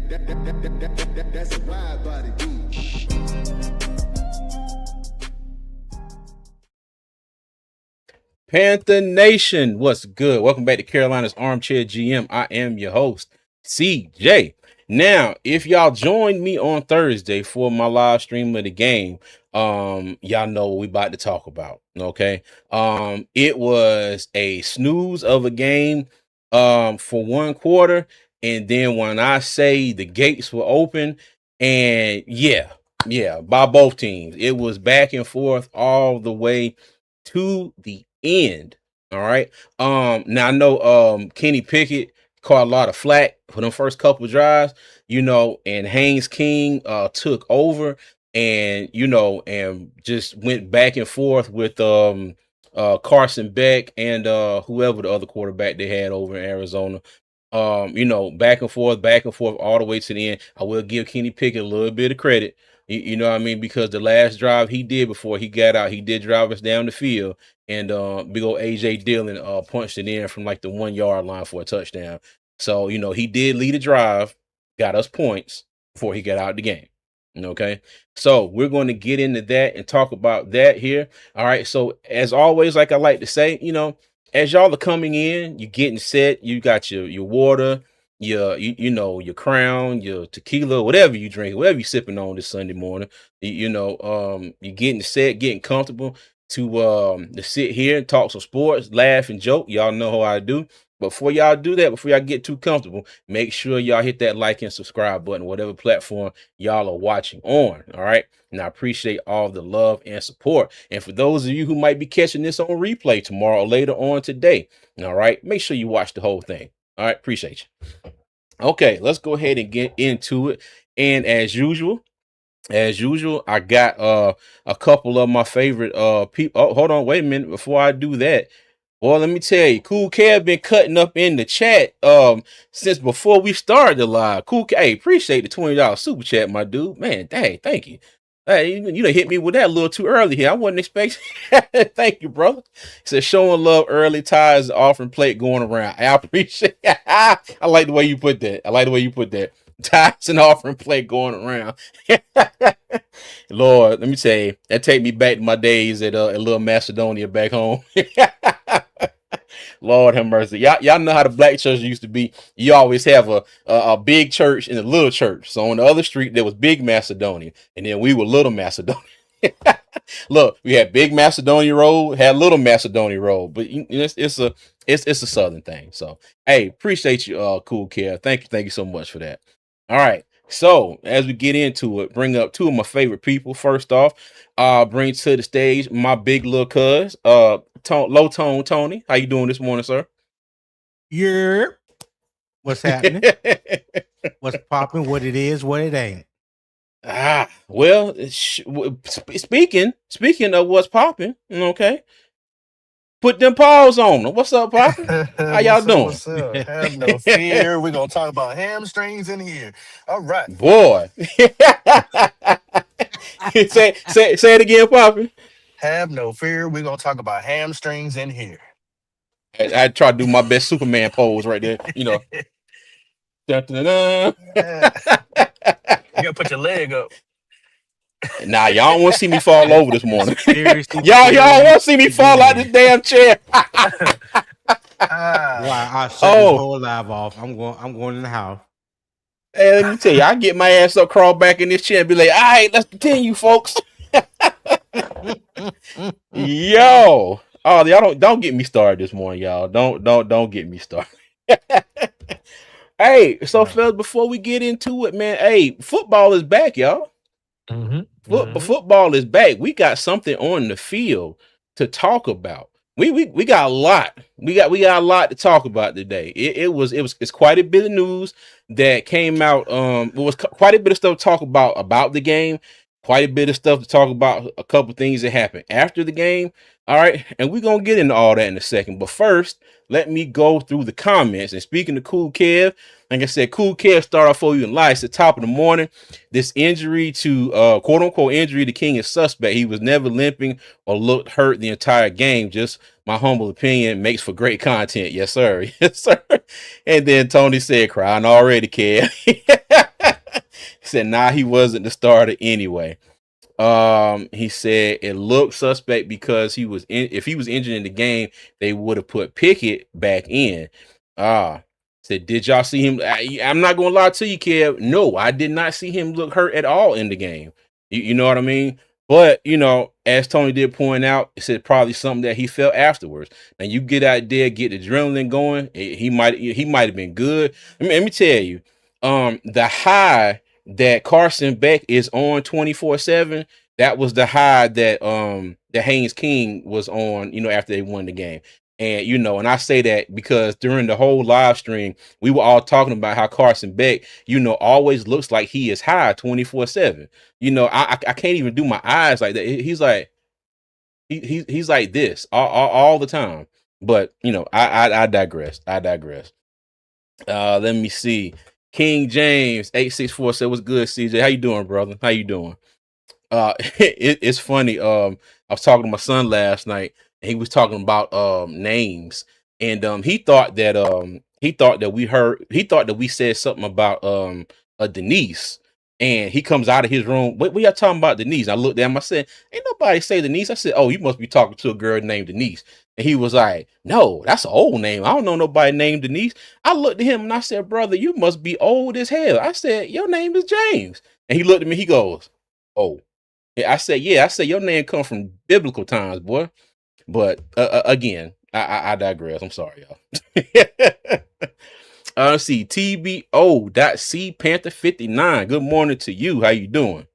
That's a ride body beat. Panther Nation, what's good? Welcome back to Carolina's Armchair GM. I am your host, CJ. Now, if y'all joined me on Thursday for my live stream of the game, y'all know what we about to talk about. Okay. It was a snooze of a game for one quarter. And then when I say the gates were open, and yeah, by both teams, it was back and forth all the way to the end. All right. Now I know Kenny Pickett caught a lot of flack for them first couple of drives, and Haynes King took over and and just went back and forth with Carson Beck and whoever the other quarterback they had over in Arizona. Back and forth all the way to the end. I will give Kenny Pickett a little bit of credit. You know what I mean? Because the last drive he did before he got out, he did drive us down the field, and big old AJ Dillon punched it in from like the 1 yard line for a touchdown. So, he did lead a drive, got us points before he got out of the game. Okay. So we're going to get into that and talk about that here. All right. So as always, like I like to say, as y'all are coming in, you're getting set, you got your water, your crown, your tequila, whatever you drink, whatever you're sipping on this Sunday morning, you're getting set, getting comfortable to sit here and talk some sports, laugh and joke. Y'all know how I do. Before y'all do that, before y'all get too comfortable, make sure y'all hit that like and subscribe button, whatever platform y'all are watching on. All right. And I appreciate all the love and support. And for those of you who might be catching this on replay tomorrow or later on today, all right, make sure you watch the whole thing. All right. Appreciate you. Okay, let's go ahead and get into it. And as usual, I got a couple of my favorite people. Oh, hold on, wait a minute. Before I do that, well, let me tell you, Cool Kev been cutting up in the chat since before we started the live. Cool Kev, hey, appreciate the $20 super chat, my dude. Man, dang, thank you. Hey, you done hit me with that a little too early here. I wasn't expecting. Thank you, brother. He said, showing love early, ties offering plate going around. I appreciate it. I like the way you put that. Ties and offering plate going around. Lord, let me tell you, that take me back to my days at Little Macedonia back home. Lord have mercy. Y'all know how the black church used to be. You always have a big church and a little church. So on the other street, there was Big Macedonia, and then we were Little Macedonia. Look, we had Big Macedonia Road, had Little Macedonia Road, but it's a southern thing. So hey, appreciate you, Cool Care. Thank you so much for that. All right. So as we get into it, bring up two of my favorite people. First off, bring to the stage my big little cuz, Low Tone Tony. How you doing this morning, sir? Yeah. What's happening? What's popping? What it is? What it ain't? Well, speaking of what's popping, okay. Put them paws on them. What's up, Poppy? How y'all doing? What's up? Have no fear. We're going to talk about hamstrings in here. All right. Boy. say it again, Poppy. Have no fear. We're going to talk about hamstrings in here. I try to do my best Superman pose right there. Dun, dun, dun. You got to put your leg up. Nah, y'all don't want to see me fall over this morning. y'all want to see me fall out this damn chair. Why I shut this whole live off. I'm going in the house. Hey, let me tell you, I get my ass up, crawl back in this chair, and be like, all right, let's continue, folks. Yo. Oh, y'all don't get me started this morning, y'all. Don't get me started. Hey, so fellas, before we get into it, man, hey, football is back, y'all. Football is back. We got something on the field to talk about. We got a lot. We got a lot to talk about today. It's quite a bit of news that came out. It was quite a bit of stuff to talk about the game. Quite a bit of stuff to talk about. A couple things that happened after the game. All right, and we're gonna get into all that in a second. But first, let me go through the comments. And speaking of Cool Kev, like I said, Cool Kev start off for you in lights at the top of the morning. This injury to quote unquote injury to King is suspect. He was never limping or looked hurt the entire game. Just my humble opinion, makes for great content. Yes, sir. Yes, sir. And then Tony said, crying already, Kev. He said, nah, he wasn't the starter anyway. He said it looked suspect because if he was injured in the game, they would have put Pickett back in. Said, did y'all see him? I'm not gonna lie to you, Kev. No, I did not see him look hurt at all in the game. You know what I mean? But as Tony did point out, it said probably something that he felt afterwards. And you get out there, get the adrenaline going. He might have been good. Let me tell you, the high that Carson Beck is on 24/7, that was the high that Haynes King was on, after they won the game. And and I say that because during the whole live stream, we were all talking about how Carson Beck, always looks like he is high 24/7. I can't even do my eyes like that. He's like he's like this all the time. But I digress. Let me see. King James 864 said, "What's good, CJ? How you doing, brother? How you doing?" It's funny. I was talking to my son last night, and he was talking about names, and he thought that we said something about a Denise, and he comes out of his room. What y'all talking about, Denise? I looked at him. I said, "Ain't nobody say Denise." I said, "Oh, you must be talking to a girl named Denise." And he was like, "No, that's an old name. I don't know nobody named Denise." I looked at him and I said, "Brother, you must be old as hell." I said, "Your name is James." And he looked at me. He goes, "Oh." Yeah, I said, your name come from biblical times, boy. But again, I digress. I'm sorry, y'all. Let's see, TBO.C Panther 59. Good morning to you. How you doing?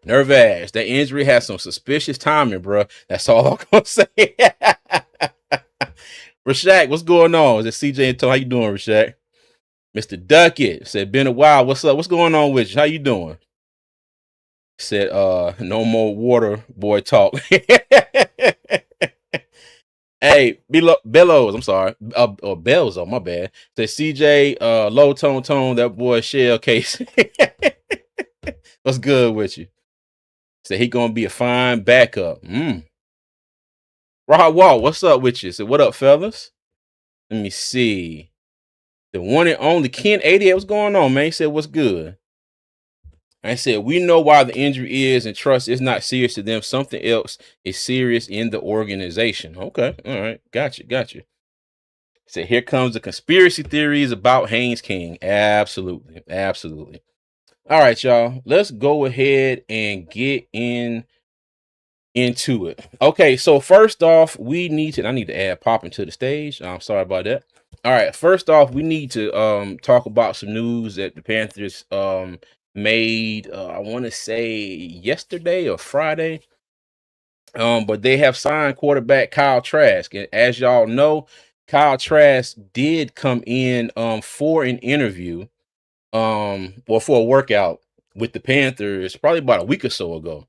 Nervous. That injury has some suspicious timing, bro. That's all I'm gonna say. Rashak, what's going on? Is it CJ and Tony? How you doing, Rashak? Mr. Duckett said, been a while. What's up? What's going on with you? How you doing? Said, no more water boy talk. Hey, Bellows, I'm sorry. Or Bells, my bad. Said CJ, low tone, that boy shell case. What's good with you? Said he gonna be a fine backup. Rod Wall, what's up with you? Said, what up, fellas? Let me see. The one and only Ken 88, what's going on, man? He said, what's good? I said, we know why the injury is, and trust is not serious to them. Something else is serious in the organization. Okay. All right. Gotcha. So here comes the conspiracy theories about Haynes King. Absolutely. All right, y'all. Let's go ahead and get into it. Okay. So first off, I need to add Poppin to the stage. I'm sorry about that. All right. First off, we need to talk about some news that the Panthers made. I want to say yesterday or Friday. But they have signed quarterback Kyle Trask, and as y'all know, Kyle Trask did come in for an interview, or for a workout with the Panthers probably about a week or so ago.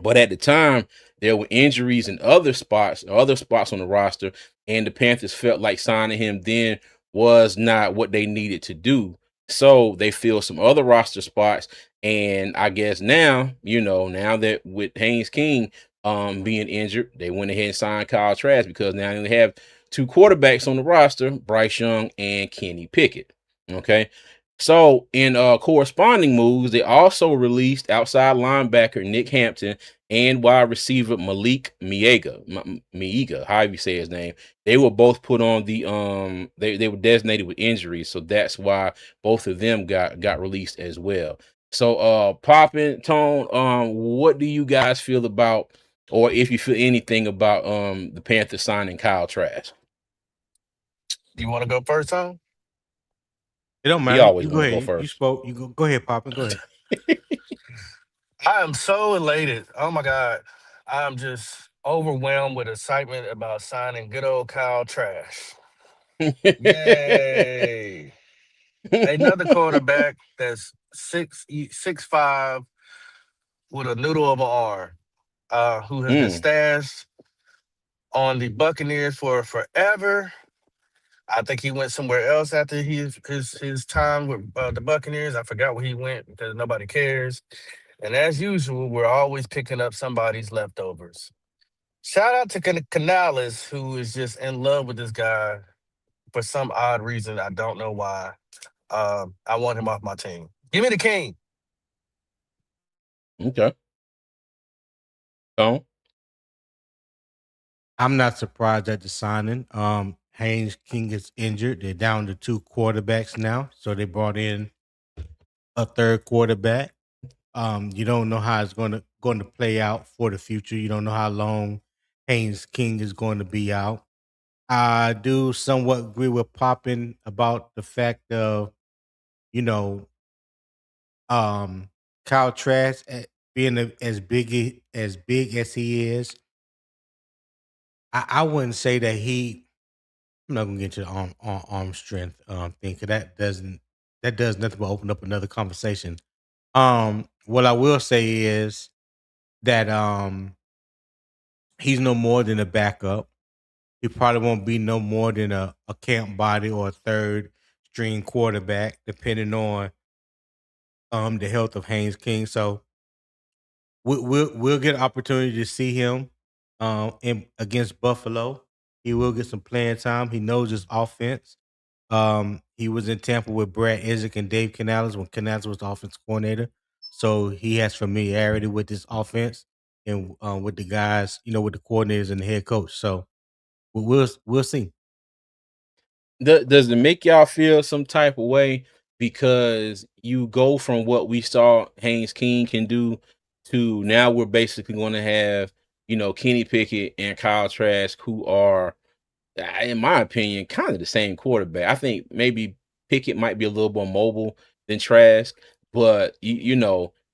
But at the time, there were injuries in other spots on the roster, and the Panthers felt like signing him then was not what they needed to do. So they filled some other roster spots. And I guess now that with Haynes King being injured, they went ahead and signed Kyle Trask because now they have two quarterbacks on the roster, Bryce Young and Kenny Pickett. Okay. So in corresponding moves, they also released outside linebacker Nick Hampton and wide receiver Malik Miega, however you say his name. They were both put on the they were designated with injuries, so that's why both of them got released as well. So Poppin, Tone, what do you guys feel about, or if you feel anything about the Panthers signing Kyle Trask? You want to go first, Tom? It don't He matter. always You go want to go ahead. You first. spoke. You go ahead, Poppin. Go ahead. I am so elated. Oh my God. I'm just overwhelmed with excitement about signing good old Kyle Trash. Yay. Another quarterback that's 6'5" with a noodle of an arm, who has been stashed on the Buccaneers for forever. I think he went somewhere else after his time with the Buccaneers. I forgot where he went because nobody cares. And as usual, we're always picking up somebody's leftovers. Shout out to Canales, who is just in love with this guy for some odd reason. I don't know why. I want him off my team. Give me the King. Okay. Tone? I'm not surprised at the signing. Haynes King is injured. They're down to two quarterbacks now, so they brought in a third quarterback. You don't know how it's going to play out for the future. You don't know how long Haynes King is going to be out. I do somewhat agree with Poppin about the fact of you know um Kyle Trask being as big as he is. I wouldn't say that he. I'm not gonna get into the arm strength thing 'cause that does nothing but open up another conversation. What I will say is that he's no more than a backup. He probably won't be no more than a camp body or a third string quarterback, depending on the health of Haynes King. So we'll get an opportunity to see him in against Buffalo. He will get some playing time. He knows his offense. He was in Tampa with Brad Isaac and Dave Canales when Canales was the offense coordinator. So he has familiarity with this offense and with the guys, with the coordinators and the head coach. So we'll see. Does it make y'all feel some type of way because you go from what we saw Haynes King can do to now we're basically going to have Kenny Pickett and Kyle Trask who are in my opinion, kind of the same quarterback. I think maybe Pickett might be a little more mobile than Trask, but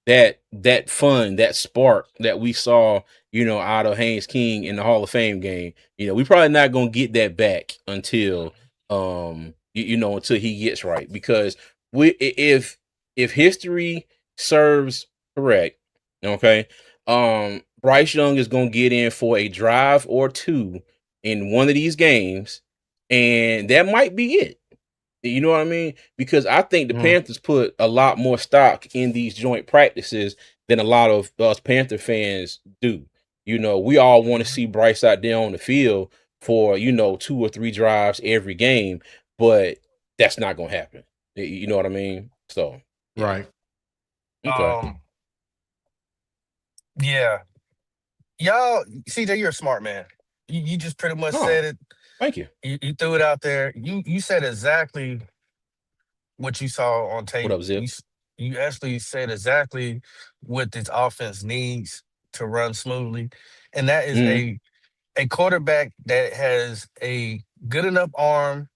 that fun, that spark that we saw, out of Haynes King in the Hall of Fame game. We probably not gonna get that back until until he gets right because if history serves correct, okay, Bryce Young is gonna get in for a drive or two in one of these games, and that might be it. You know what I mean? Because I think the Mm, Panthers put a lot more stock in these joint practices than a lot of us Panther fans do. We all want to see Bryce out there on the field for, two or three drives every game, but that's not going to happen. You know what I mean? So, yeah. right. Okay. Yeah, y'all, CJ, you're a smart man. You just pretty much Oh, said it. thank you. You threw it out there. You said exactly what you saw on What tape. up, Zip? You actually said exactly what this offense needs to run smoothly, and that is Mm, a quarterback that has a good enough arm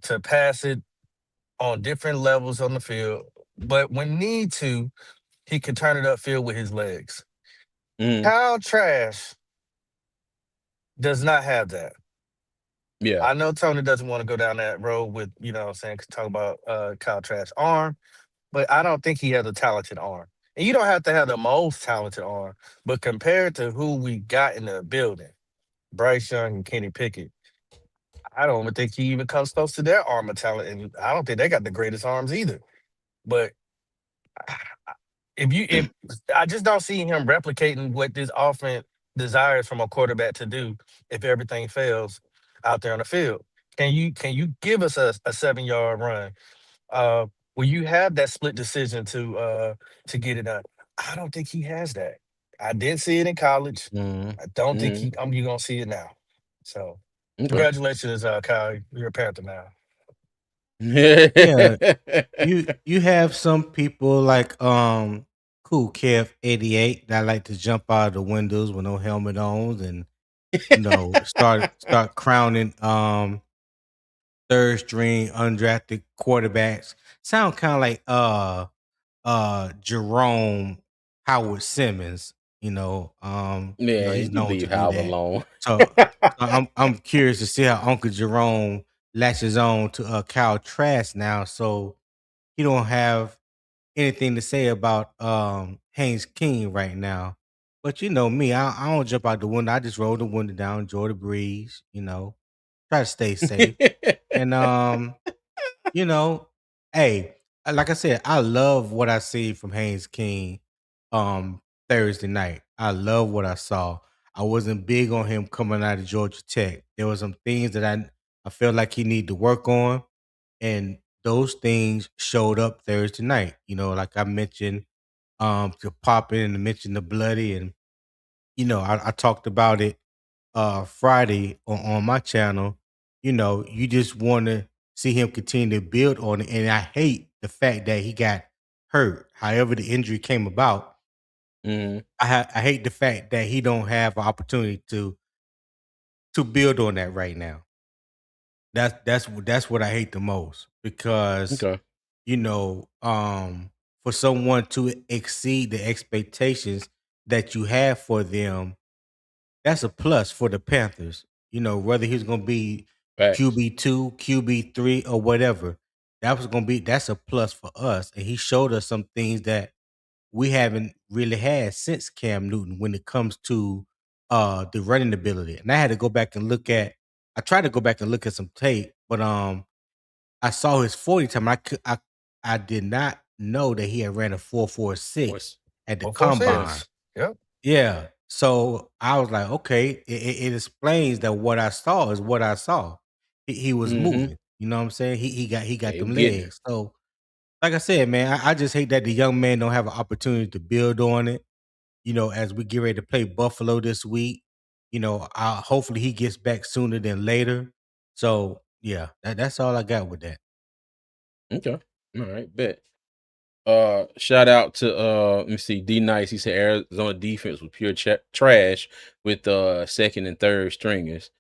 to pass it on different levels on the field, but when need to, he can turn it upfield with his legs. mm, Kyle Trash does not have that. yeah. I know Tony doesn't want to go down that road with, what I'm saying, talk about Kyle Trash arm, but I don't think he has a talented arm. And you don't have to have the most talented arm, but compared to who we got in the building, Bryce Young and Kenny Pickett, I don't even think he even comes close to their arm of talent. And I don't think they got the greatest arms either. But if I just don't see him replicating what this offense desires from a quarterback to do if everything fails out there on the field. Can you give us a 7 yard run? Uh will you have that split decision to get it done? I don't think he has that. I didn't see it in college. Mm. I don't think Mm, you're gonna see it now. So okay. congratulations, Kyle. You're a Panther now. Yeah, you have some people like Cool Kev 88 that like to jump out of the windows with no helmet on and start crowning third string undrafted quarterbacks. Sound kind of like Jerome Howard Simmons, Man, he's you known to leave do Howard that. alone. So I'm curious to see how Uncle Jerome latches on to Kyle Trask now. So he don't have anything to say about Haynes King right now. But you know me, I don't jump out the window. I just roll the window down, enjoy the breeze, try to stay safe. And you know, hey, like I said, I love what I see from Haynes King um Thursday night. I love what I saw. I wasn't big on him coming out of Georgia Tech. There were some things that I felt like he needed to work on. And those things showed up Thursday night. Like I mentioned, to pop in and mention the bloody, and I talked about it Friday on my channel. You just want to see him continue to build on it, and I hate the fact that he got hurt. However, the injury came about. Mhm. I hate the fact that he don't have an opportunity to build on that right now. That's what I hate the most, because Okay. for someone to exceed the expectations that you have for them, that's a plus for the Panthers. Whether he's going to be Facts. QB2, QB3, or whatever, that's a plus for us. And he showed us some things that we haven't really had since Cam Newton when it comes to the running ability. And I had to go back and I tried to go back and look at some tape, but I saw his 40 time. I did not know that he had ran a 4.46 Voice. at the Of course, combine. is. Yep. Yeah. So I was like, okay, it explains that what I saw is what I saw. He was Mhm. moving. You know what I'm saying? He Yeah, got he was them getting there. legs. So like I said, man, I just hate that the young man don't have an opportunity to build on it. As we get ready to play Buffalo this week, hopefully he gets back sooner than later. So yeah, that's all I got with that. Okay. All right, bet. Shout out to let me see, D Nice. He said Arizona defense was pure trash with second and third stringers.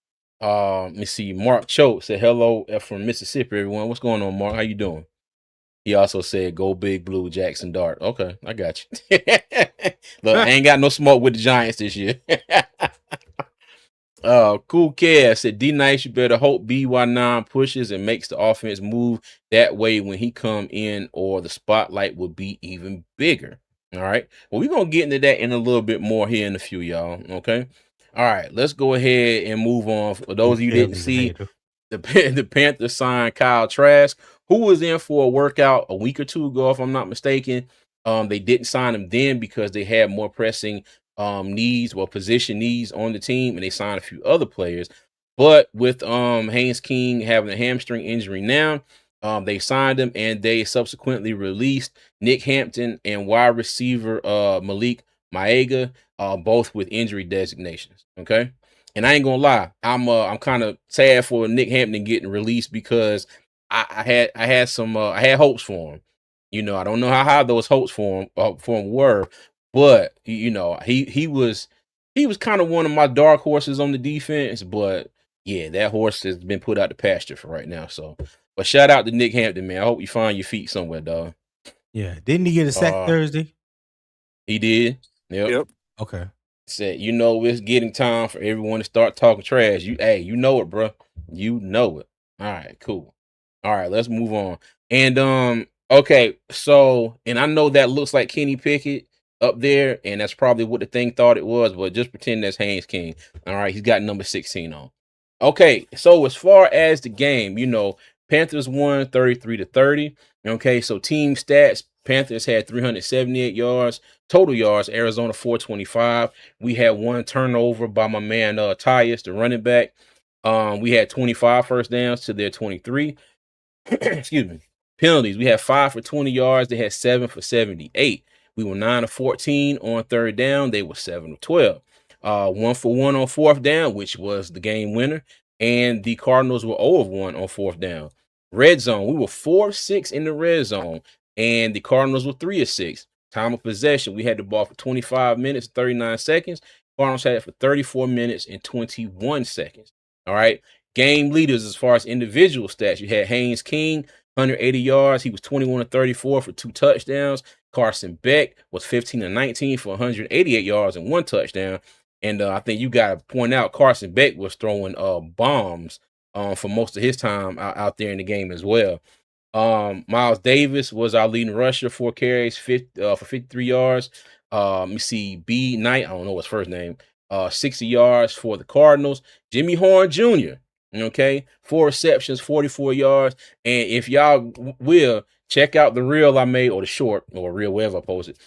Let me see. Mark Choate said hello from Mississippi, everyone. What's going on, Mark? How you doing? He also said go big blue Jackson Dart. Okay, I got you. Look, I ain't got no smoke with the Giants this year. Cool Cash said D Nice, you better hope BY9 pushes and makes the offense move that way when he come in, or the spotlight will be even bigger. All right. Well, we're gonna get into that in a little bit more here in a few, y'all. Okay. All right, let's go ahead and move on. For those of you who didn't Kelly's a see, hater. the Panthers signed Kyle Trask, who was in for a workout a week or two ago, if I'm not mistaken. They didn't sign him then because they had more pressing needs or position needs on the team, and they signed a few other players. But with Haynes King having a hamstring injury now, they signed him, and they subsequently released Nick Hampton and wide receiver Malik Maega, both with injury designations. Okay. And I ain't gonna lie, I'm kind of sad for Nick Hampton getting released, because I had some I had hopes for him. I don't know how high those hopes for him were, but he was kind of one of my dark horses on the defense. But yeah, that horse has been put out the pasture for right now. So, but shout out to Nick Hampton, man. I hope you find your feet somewhere, dog. Yeah. Didn't he get a sack Thursday? He did. Yep. Yep. Okay. Said, it's getting time for everyone to start talking trash. You know it, bro. You know it. All right, cool. All right, let's move on. And okay, so, and I know that looks like Kenny Pickett up there, and that's probably what the thing thought it was, but just pretend that's Haynes King. All right, he's got number 16 on. Okay, so as far as the game, Panthers won 33-30. Okay, so team stats, Panthers had 378 yards, total yards, Arizona 425. We had one turnover by my man Tyus, the running back. We had 25 first downs to their 23. Excuse me. Penalties. We had 5 for 20 yards. They had 7 for 78. We were 9 of 14 on third down. They were 7 of 12. 1 for 1 on fourth down, which was the game winner. And the Cardinals were 0 of 1 on fourth down. Red zone. We were 4 of 6 in the red zone. And the Cardinals were 3 of 6. Time of possession. We had the ball for 25 minutes, 39 seconds. Cardinals had it for 34 minutes and 21 seconds. All right. Game leaders as far as individual stats, you had Haynes King, 180 yards. He was 21 of 34 for 2 touchdowns. Carson Beck was 15 of 19 for 188 yards and 1 touchdown. And I think you got to point out Carson Beck was throwing bombs for most of his time out there in the game as well. Miles Davis was our leading rusher, 4 carries, for 53 yards. Let me see, B Knight, I don't know his first name, 60 yards for the Cardinals. Jimmy Horn Jr., okay, 4 receptions, 44 yards. And if y'all will, check out the reel I made, or the short, or reel, wherever I posted.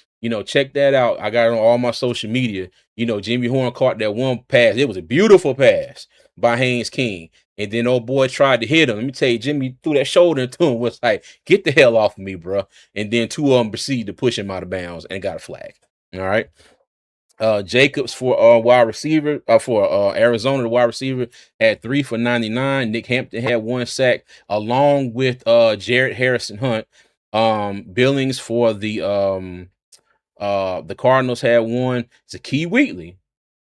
Check that out. I got it on all my social media. Jimmy Horn caught that one pass. It was a beautiful pass by Haynes King. And then old boy tried to hit him. Let me tell you, Jimmy threw that shoulder into him, was like, get the hell off of me, bro. And then two of them proceeded to push him out of bounds and got a flag. All right. Jacobs for wide receiver for Arizona, the wide receiver, had 3 for 99. Nick Hampton had 1 sack, along with Jared Harrison Hunt. Billings for the Cardinals had 1. Zakee Wheatley,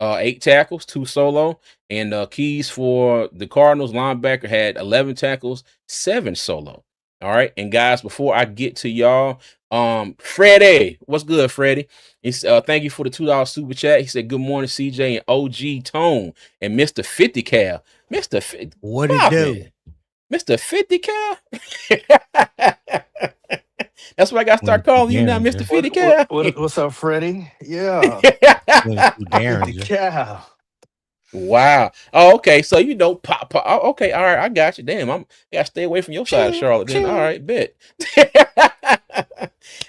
8 tackles, 2 solo, and Keys for the Cardinals linebacker had 11 tackles, 7 solo. All right, and guys, before I get to y'all, Freddie, what's good, Freddie? He's thank you for the $2 super chat. He said, "Good morning, CJ and OG Tone and Mr. 50 Cal, Mr. What it do? Mr. 50 Cal." That's what I got to start calling you now, Mr. 50 Cal. What's up, Freddie? Yeah. 50 Cal. Wow. Oh, okay. So pop. Oh, okay. All right. I got you. Damn, I gotta stay away from your side of Charlotte. Then. All right, bet.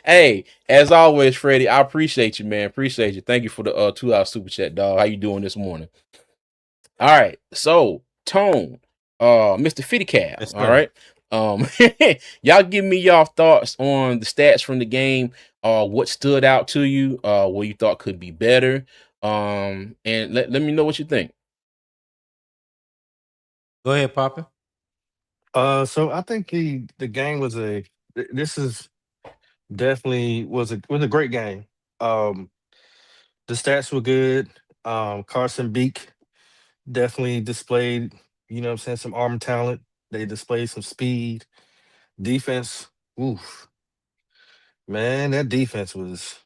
Hey, as always, Freddie, I appreciate you, man. Appreciate you. Thank you for the $2 super chat, dog. How you doing this morning? All right. So Tone, Mr. 50 Cal. Yes, all right. Y'all give me y'all thoughts on the stats from the game. What stood out to you? What you thought could be better? And let me know what you think. Go ahead, Papa. So I think the game was this is definitely was a great game. The stats were good. Carson Beak definitely displayed, you know what I'm saying, some arm talent. They displayed some speed. Defense, oof. Man, that defense was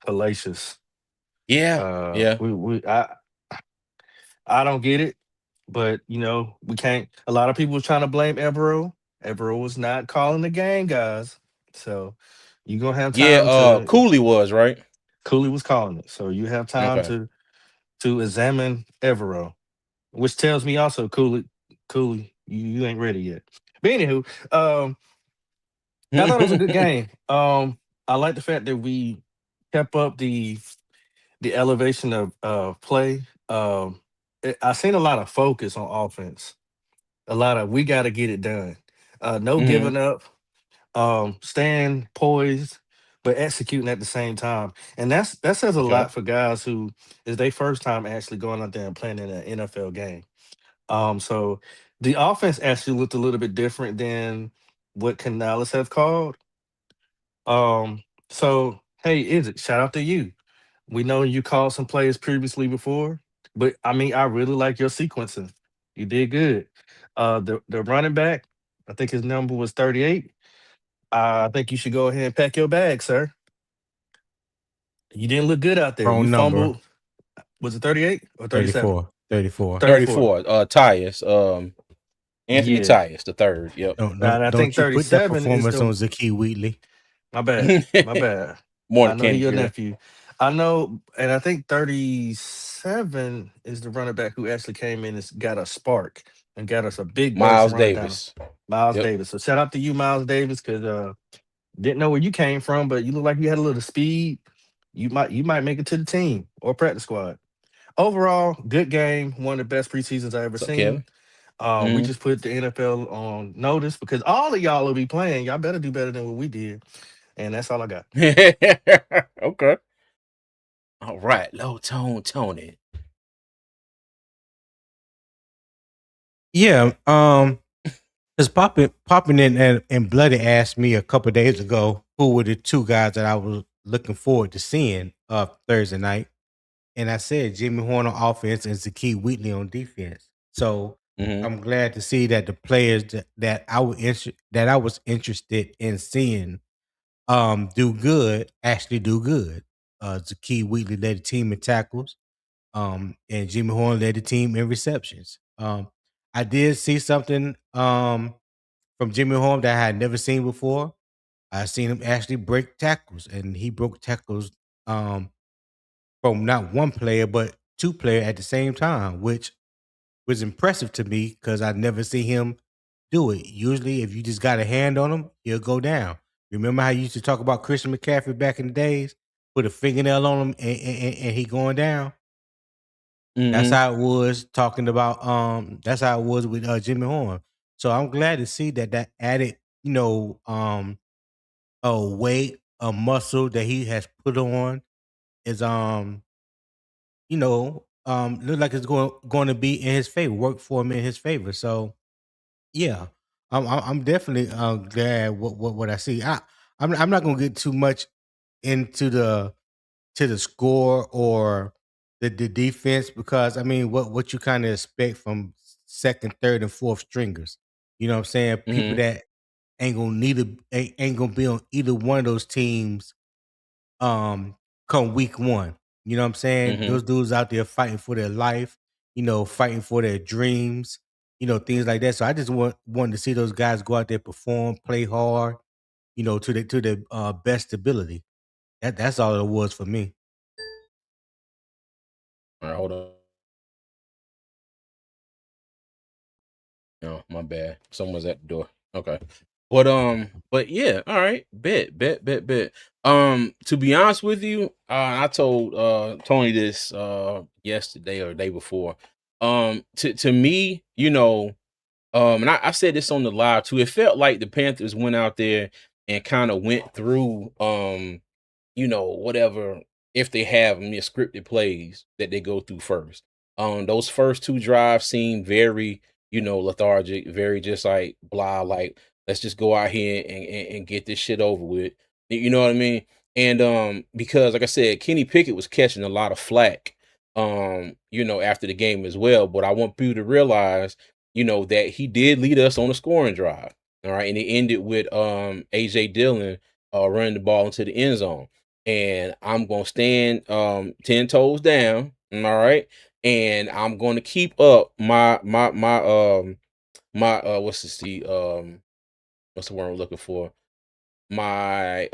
hellacious. Yeah. I don't get it, but we can't. A lot of people was trying to blame Evero. Evero was not calling the game, guys. So you gonna have time to. Cooley was right. Cooley was calling it, so you have time to examine Evero, which tells me also Cooley, you ain't ready yet. But anywho, I thought it was a good game. I like the fact that we kept up the elevation of play. I seen a lot of focus on offense. A lot of we got to get it done. No giving up. Staying poised, but executing at the same time. And that says a lot for guys who is their first time actually going out there and playing in an NFL game. So the offense actually looked a little bit different than what Canales have called. So hey, shout out to you. We know you called some plays previously before, but I mean, I really like your sequencing. You did good. The running back, I think his number was 38. I think you should go ahead and pack your bag, sir. You didn't look good out there. Wrong You number. fumbled. Was it 38 or 37? 34. 34. Tyus. Anthony Tyus, the third. Yep. Don't you put that performance on Zakee Wheatley. My bad. My bad. More I know he's your nephew. I know, and I think 37 is the running back who actually came in and got a spark and got us a big Miles Davis. Miles Davis. So shout out to you, Miles Davis, because didn't know where you came from, but you look like you had a little speed. You might make it to the team or practice squad. Overall, good game. One of the best preseasons I ever seen. We just put the NFL on notice because all of y'all will be playing. Y'all better do better than what we did. And that's all I got. Okay. All right. Low tone, Tony. Yeah. Because popping in and Bloody asked me a couple of days ago who were the two guys that I was looking forward to seeing Thursday night. And I said Jimmy Horn on offense and Zakee Wheatley on defense. So I'm glad to see that the players that I was interested in seeing do good actually do good. Zakee Wheatley led the team in tackles, and Jimmy Horn led the team in receptions. I did see something from Jimmy Horn that I had never seen before. I seen him actually break tackles, and he broke tackles from not one player but two players at the same time, which was impressive to me because I never see him do it. Usually, if you just got a hand on him, he'll go down. Remember how you used to talk about Christian McCaffrey back in the days? Put a fingernail on him and he going down. That's how it was talking about. That's how it was with Jimmy Horn. So I'm glad to see that added, a weight, a muscle that he has put on is look like it's going to be in his favor, work for him in his favor. So yeah, I'm definitely glad what I see. I'm not gonna get too much into the score or the defense because I mean what you kind of expect from second, third, and fourth stringers. You know what I'm saying? People that ain't gonna be on either one of those teams come week one. You know what I'm saying? Those dudes out there fighting for their life, fighting for their dreams, things like that. So I just wanted to see those guys go out there, perform, play hard, to their best ability. That's all it was for me. All right, hold on. No, my bad. Someone's at the door. Okay. But yeah, all right. Bet. To be honest with you, I told Tony this yesterday or the day before. To me, and I said this on the live too. It felt like the Panthers went out there and kind of went through whatever, if they have scripted plays that they go through first. Those first two drives seem very, lethargic, very just like blah, like let's just go out here and get this shit over with. You know what I mean? And because like I said, Kenny Pickett was catching a lot of flack after the game as well. But I want people to realize, that he did lead us on a scoring drive. All right. And it ended with AJ Dillon running the ball into the end zone. And I'm gonna stand 10 toes down. All right. And I'm gonna keep up my what's the word I'm looking for? My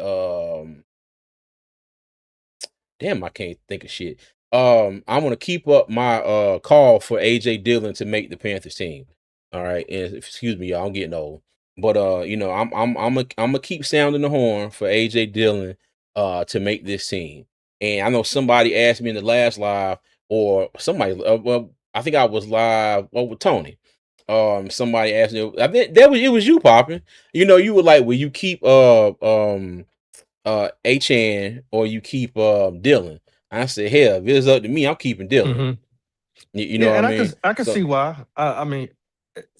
damn, I can't think of shit. I'm gonna keep up my call for AJ Dillon to make the Panthers team. All right, and excuse me, y'all, I'm getting old. But I'm gonna keep sounding the horn for AJ Dillon to make this team. And I know somebody asked me in the last live, or somebody well, I think I was live with Tony. Somebody asked me, I think it was you, Popping. You were like, will you keep Achan or you keep Dylan? I said, hell, if it's up to me, I'm keeping Dylan. You know Yeah, what I and mean? I can So see why. I mean,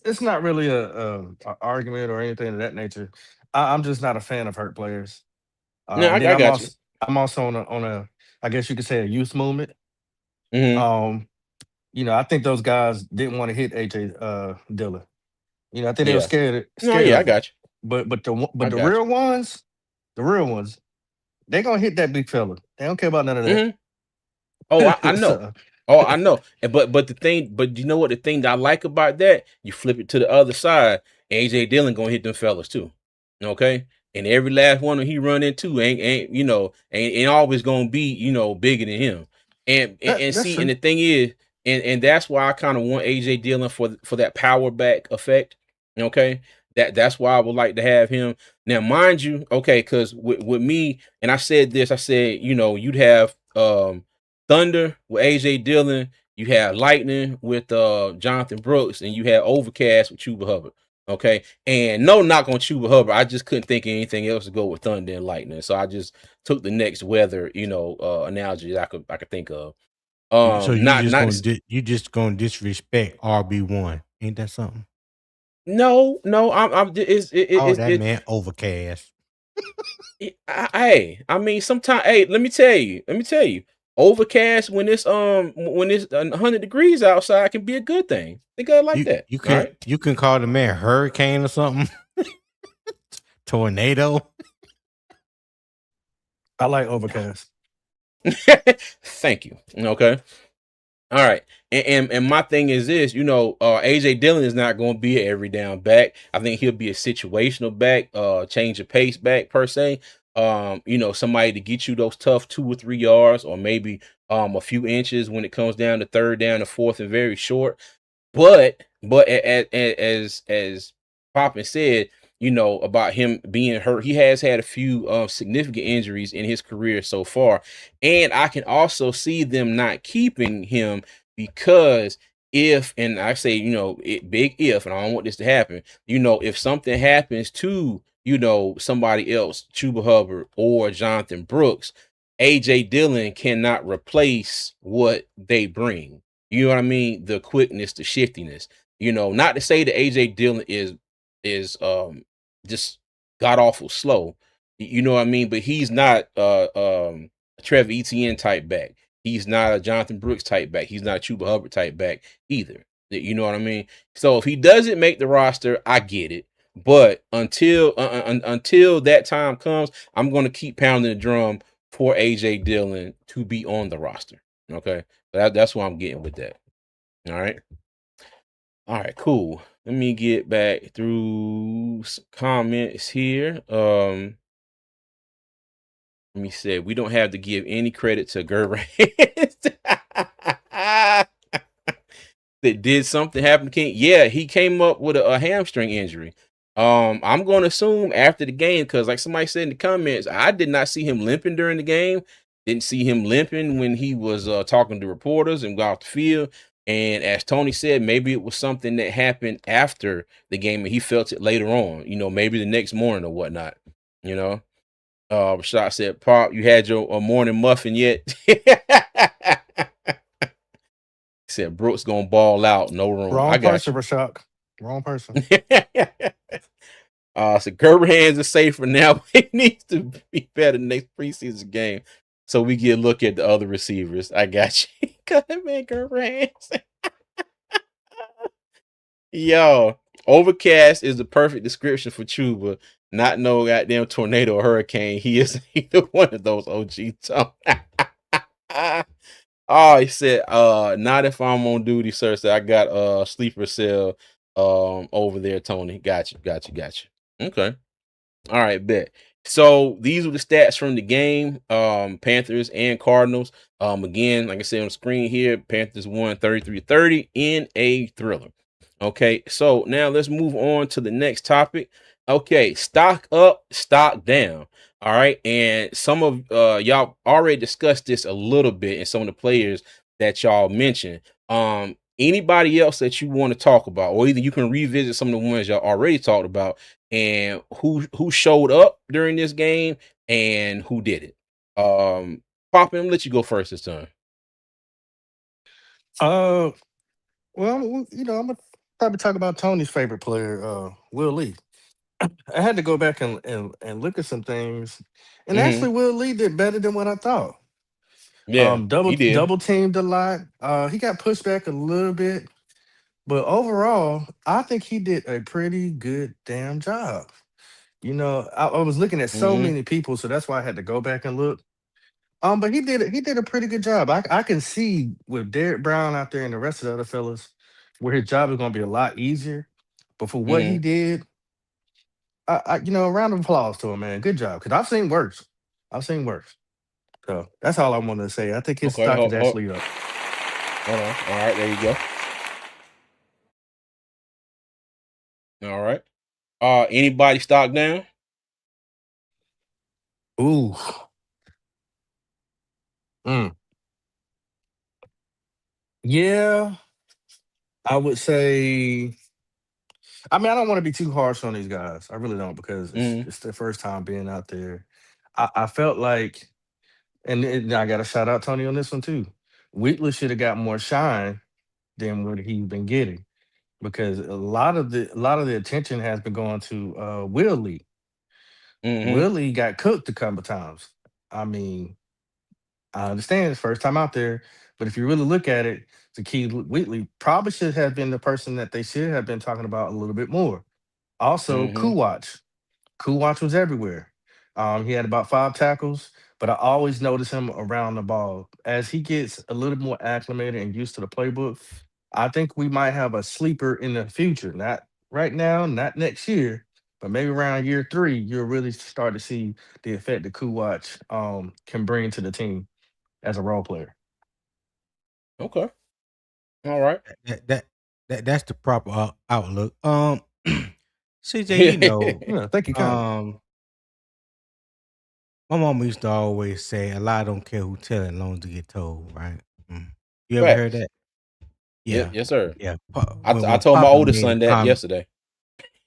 it's not really a argument or anything of that nature. I'm just not a fan of hurt players. no, And then I got you. I'm also on a I guess you could say a youth movement. Hmm. Um, I think those guys didn't want to hit AJ Dillon. I think they were Yeah. No, scared yeah, I of him. got you. But I the got real ones, the real ones, they gonna hit that big fella. They don't care about none of you. that. Hmm. Oh, I know. So, Oh, I know. But you know what? The thing that I like about that, you flip it to the other side. AJ Dillon gonna hit them fellas too. Okay, and every last one that he run into ain't always gonna be bigger than him. And that's see, and true. the thing is, and that's why I kind of want AJ Dillon for that power back effect. Okay, that's why I would like to have him. Now, mind you, okay, because with me, and I said this, I said you'd have Thunder with AJ Dillon, you have Lightning with Jonathan Brooks, and you have Overcast with Chuba Hubbard. Okay. And no knock on Chuba Hubbard. I just couldn't think of anything else to go with Thunder and Lightning. So I just took the next weather, analogy that I could think of. So Not you just gonna disrespect RB1? Ain't that something? no, I'm Oh, that man Overcast. I mean, sometimes, hey, let me tell you, Overcast when it's 100 degrees outside can be a good thing. Think of it like You that. you All can you can call the man Hurricane or something. Tornado. I like Overcast. right. Thank you. Okay. All right. And my thing is this, AJ Dillon is not going to be an every down back. I think he'll be a situational back, change of pace back per se. Somebody to get you those tough 2 or 3 yards, or maybe a few inches when it comes down to third down and fourth and very short. But as Poppin said, about him being hurt, he has had a few significant injuries in his career so far, and I can also see them not keeping him because if, and I say, big if, and I don't want this to happen, if something happens to, somebody else, Chuba Hubbard or Jonathan Brooks, AJ Dillon cannot replace what they bring. You know what I mean? The quickness, the shiftiness. Not to say that AJ Dillon is just god awful slow. You know what I mean? But he's not a Trevor Etienne type back. He's not a Jonathan Brooks type back. He's not a Chuba Hubbard type back either. You know what I mean? So if he doesn't make the roster, I get it. But until that time comes, I'm going to keep pounding the drum for AJ Dillon to be on the roster. Okay, that's what I'm getting with that. All right. All right, cool. Let me get back through some comments here. Let me say we don't have to give any credit to Gerber that did something happen to King. Yeah, he came up with a hamstring injury. I'm going to assume after the game, because like somebody said in the comments, I did not see him limping during the game. Didn't see him limping when he was talking to reporters and got off the field. And as Tony said, maybe it was something that happened after the game and he felt it later on, maybe the next morning or whatnot, Rashad said, Pop, you had your morning muffin yet? Said Brooks gonna ball out, no room. Wrong I got person, you. Rashad. Wrong person. So Gerber hands are safe for now, but he needs to be better next preseason game. So we get a look at the other receivers. I got you. Cut that man, Gerber hands. Yo, overcast is the perfect description for Chuba. Not no goddamn tornado or hurricane. He is either one of those, OG Tone. Oh, he said, not if I'm on duty, sir. So I got sleeper cell over there, Tony. Got you. Okay. All right, bet. So these were the stats from the game. Panthers and Cardinals. Again, like I said on the screen here, Panthers won 33-30 in a thriller. Okay, so now let's move on to the next topic. Okay, stock up, stock down. All right, and some of y'all already discussed this a little bit, and some of the players that y'all mentioned. Anybody else that you want to talk about, or either you can revisit some of the ones y'all already talked about, and who showed up during this game and who did it. Pop, I'm let you go first this time. Well, I'm gonna probably talk about Tony's favorite player, Will Lee. I had to go back and look at some things, and actually, Will Lee did better than what I thought. Yeah, Double he did. double teamed a lot. He got pushed back a little bit, but overall, I think he did a pretty good damn job. I was looking at so Mm-hmm. many people, so that's why I had to go back and look. But he did a pretty good job. I can see with Derek Brown out there and the rest of the other fellas where his job is gonna be a lot easier. But for what he Mm-hmm. did, a round of applause to him, man. Good job. Cause I've seen worse. I've seen worse. So that's all I wanted to say. I think his Okay, stock is actually up. hold on. All right, there you go. All right. Anybody stock down? Ooh. Mm. Yeah, I would say. I mean, I don't want to be too harsh on these guys. I really don't because it's Mm-hmm. it's their first time being out there. I felt like, and I got to shout out Tony on this one too. Wheatley should have got more shine than what he's been getting because a lot of the attention has been going to Willie. Mm-hmm. Willie got cooked a couple times. I mean, I understand it's first time out there, but if you really look at it, Zakee Wheatley probably should have been the person that they should have been talking about a little bit more. Also, Mm-hmm. Kuwatch. Kuwatch was everywhere. He had about 5 tackles, but I always notice him around the ball. As he gets a little more acclimated and used to the playbook, I think we might have a sleeper in the future. Not right now, not next year, but maybe around year 3, you'll really start to see the effect that Kuwatch can bring to the team as a role player. Okay. All right. That's the proper outlook. CJ, Yeah, thank you, kind. my mom used to always say, "A lie don't care who tell it, as long as it get told." Right? You ever heard Facts. that? Yeah, yes, sir. yeah. I When told my Papa oldest made a son that comment, yesterday.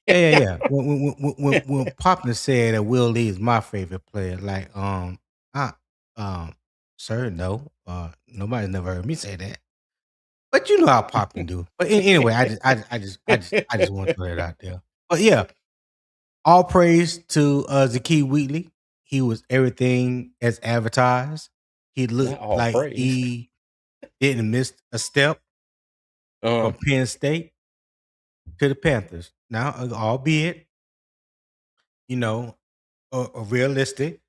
yeah. When Papa said that Will Lee is my favorite player, like I sir, no, nobody's never heard me say that. But you know how Papa do. But anyway, I just want to throw that out there. But yeah, all praise to Zakee Wheatley. He was everything as advertised. He Not looked all like praise. he didn't miss a step from Penn State to the Panthers. Now, albeit, you know, realistic,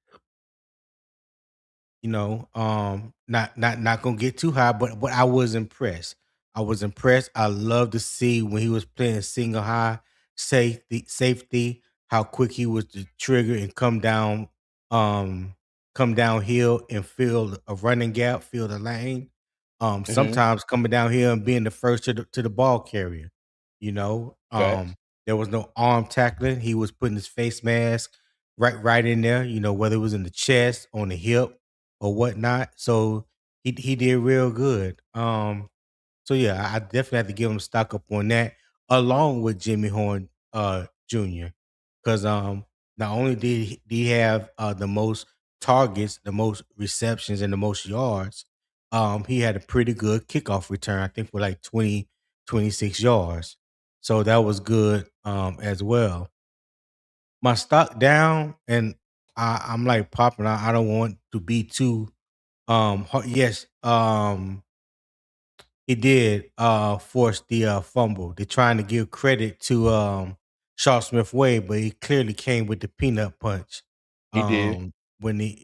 not gonna get too high, but I was impressed. I was impressed. I love to see when he was playing single high safety, how quick he was to trigger and um, come downhill and fill a running gap, fill the lane. Mhm. Sometimes coming down here and being the first to the ball carrier. You know, Facts. there was no arm tackling. He was putting his face mask right in there. You know, whether it was in the chest, on the hip, or whatnot. So he did real good. So yeah, I definitely have to give him stock up on that, along with Jimmy Horn Jr. Because not only did he have the most targets, the most receptions, and the most yards, he had a pretty good kickoff return. I think for like 26 yards. So that was good as well. My stock down, and I'm like popping. I don't want to be too yes, he did force the fumble. They're trying to give credit to Shaw Smith Wade, but he clearly came with the peanut punch. He did. When they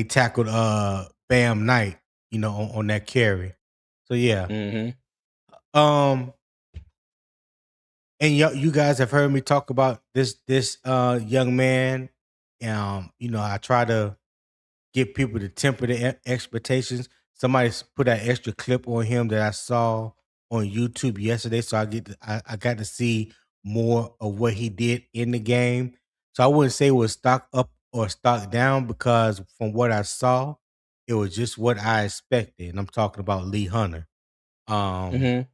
tackled Bam Knight, on that carry. So yeah. Mhm. Um and you guys have heard me talk about this young man. I try to get people to temper their expectations. Somebody put that extra clip on him that I saw on YouTube yesterday, so I got to see more of what he did in the game. So I wouldn't say it was stock up or stock down because from what I saw, it was just what I expected. And I'm talking about Lee Hunter. Um, Mhm.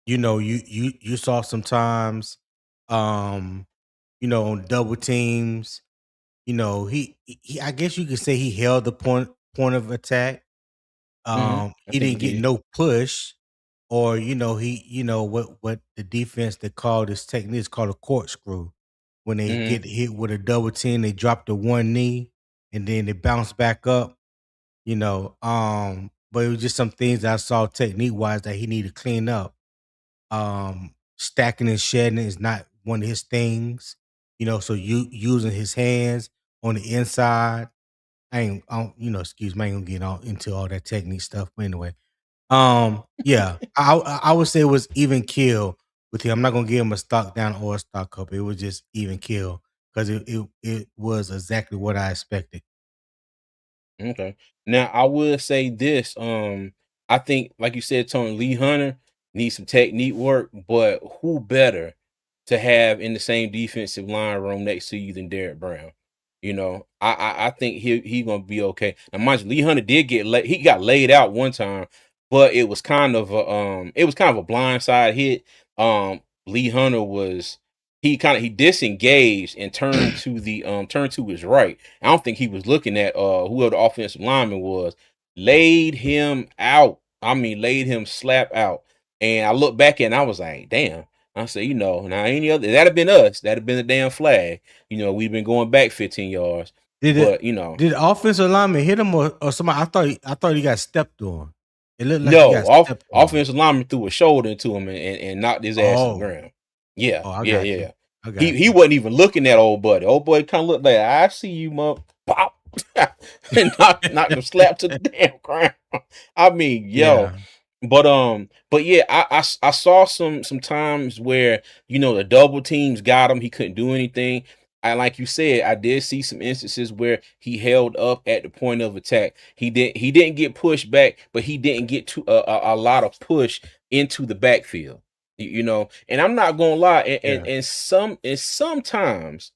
you saw sometimes, um, on double teams, he I guess you could say he held the point of attack. Mhm. I He think he didn't get did. no push, or he what the defense they call this technique is called a corkscrew. When they Mhm. get hit with a double team, they drop the one knee and then they bounce back up. But it was just some things I saw technique wise that he needed to clean up. Stacking and shedding is not one of his things. So you using his hands on the inside. I don't, excuse me, I ain't gonna get all into all that technique stuff. But anyway, yeah, I would say it was even kill with him. I'm not gonna give him a stock down or a stock up. It was just even kill because it was exactly what I expected. Okay. Now I would say this. I think, like you said, Tony Lee Hunter needs some technique work, but who better to have in the same defensive line room next to you than Derek Brown? I think he gonna be okay. Now, mind you, Lee Hunter did he got laid out one time, but it was kind of a blindside hit. Lee Hunter was he disengaged and turned to his right. I don't think he was looking at whoever the offensive lineman was. Laid him out. I mean, laid him slap out. And I look back and I was like, damn. I said, now any other that'd have been us. That'd have been the damn flag. We've been going back 15 yards. Did But it? Did the offensive lineman hit him or somebody? I thought he got stepped on. It looked like he no, got stepped on. offensive lineman threw a shoulder into him and knocked his ass to the Oh, ground. Yeah, I yeah, got you. yeah. I got He you. wasn't even looking at old buddy. Old buddy kind of looked like, I see you, mother. Pop. And knocked him slap to the damn ground. I mean, yo. Yeah. But yeah, I saw some times where the double teams got him. He couldn't do anything. I like you said, I did see some instances where he held up at the point of attack. He didn't get pushed back, but he didn't get to a lot of push into the backfield. And I'm not gonna lie, Yeah. and sometimes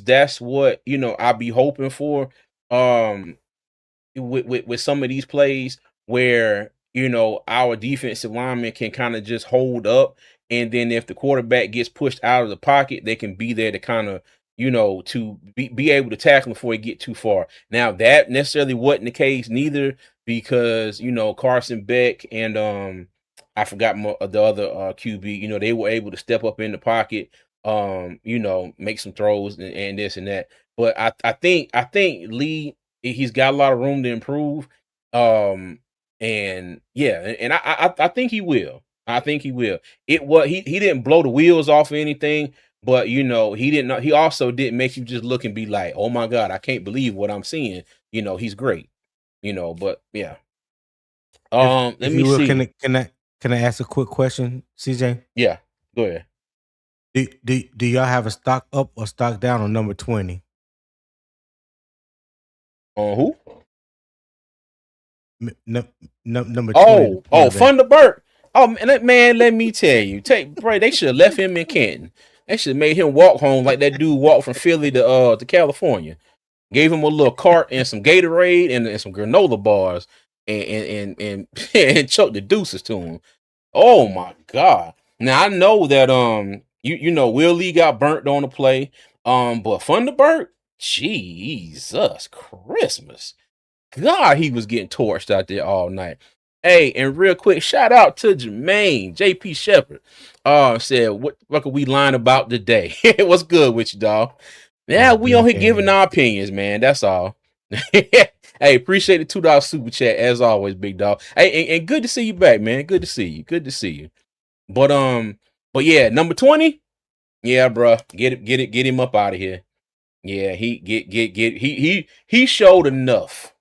that's what I be hoping for. Um with some of these plays where, you know, our defensive linemen can kind of just hold up. And then if the quarterback gets pushed out of the pocket, they can be there to kind of, you know, to be able to tackle him before he get too far. Now, that necessarily wasn't the case neither, because, you know, Carson Beck and I forgot the other QB, you know, they were able to step up in the pocket, you know, make some throws and this and that. But I think Lee, he's got a lot of room to improve. And yeah, and I think he will. I think he will. He didn't blow the wheels off or anything, but you know, he also didn't make you just look and be like, oh my God, I can't believe what I'm seeing. You know, he's great. You know, but yeah. Let If me you will, see. can I ask a quick question, CJ? Yeah, go ahead. Do y'all have a stock up or stock down on number 20? On who? Number 20, the Oh, quarterback. Thunderbird. Oh man, let me tell you, they should have left him in Canton. They should have made him walk home like that dude walked from Philly to California. Gave him a little cart and some Gatorade and some granola bars and and choked the deuces to him. Oh my God. Now I know that you know Will Lee got burnt on the play. But Thunderbird, Jesus Christmas. God, he was getting torched out there all night. Hey, and real quick, shout out to Jermaine, JP Shepard. Said, what could we line about today? What's good with you, dog? Yeah, we on here giving our opinions, man. That's all. Hey, appreciate the $2 super chat as always, big dog. Hey, and good to see you back, man. Good to see you. Good to see you. But yeah, number 20. Yeah, bro. Get him up out of here. Yeah, he showed enough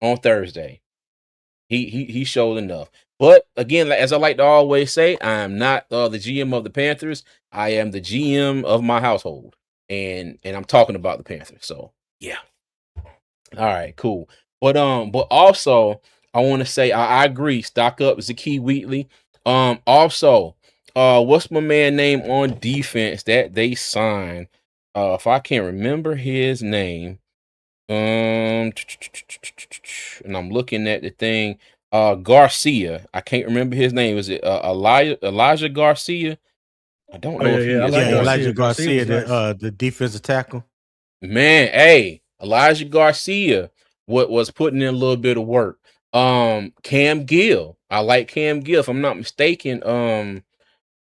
on Thursday. He showed enough. But again, as I like to always say, I am not the GM of the Panthers. I am the GM of my household, and I'm talking about the Panthers. So yeah. All right, cool. But also I want to say I agree. Stock up is a key Wheatley. Also, what's my man name on defense that they signed? If I can't remember his name, and I'm looking at the thing. Garcia. I can't remember his name. Is it Elijah Garcia? I don't Oh know yeah, if he yeah. I is like Yeah, on. Elijah Garcia. Garcia, Was nice. the defensive tackle. Man, hey, Elijah Garcia, what was putting in a little bit of work. Cam Gill. I like Cam Gill. If I'm not mistaken, no,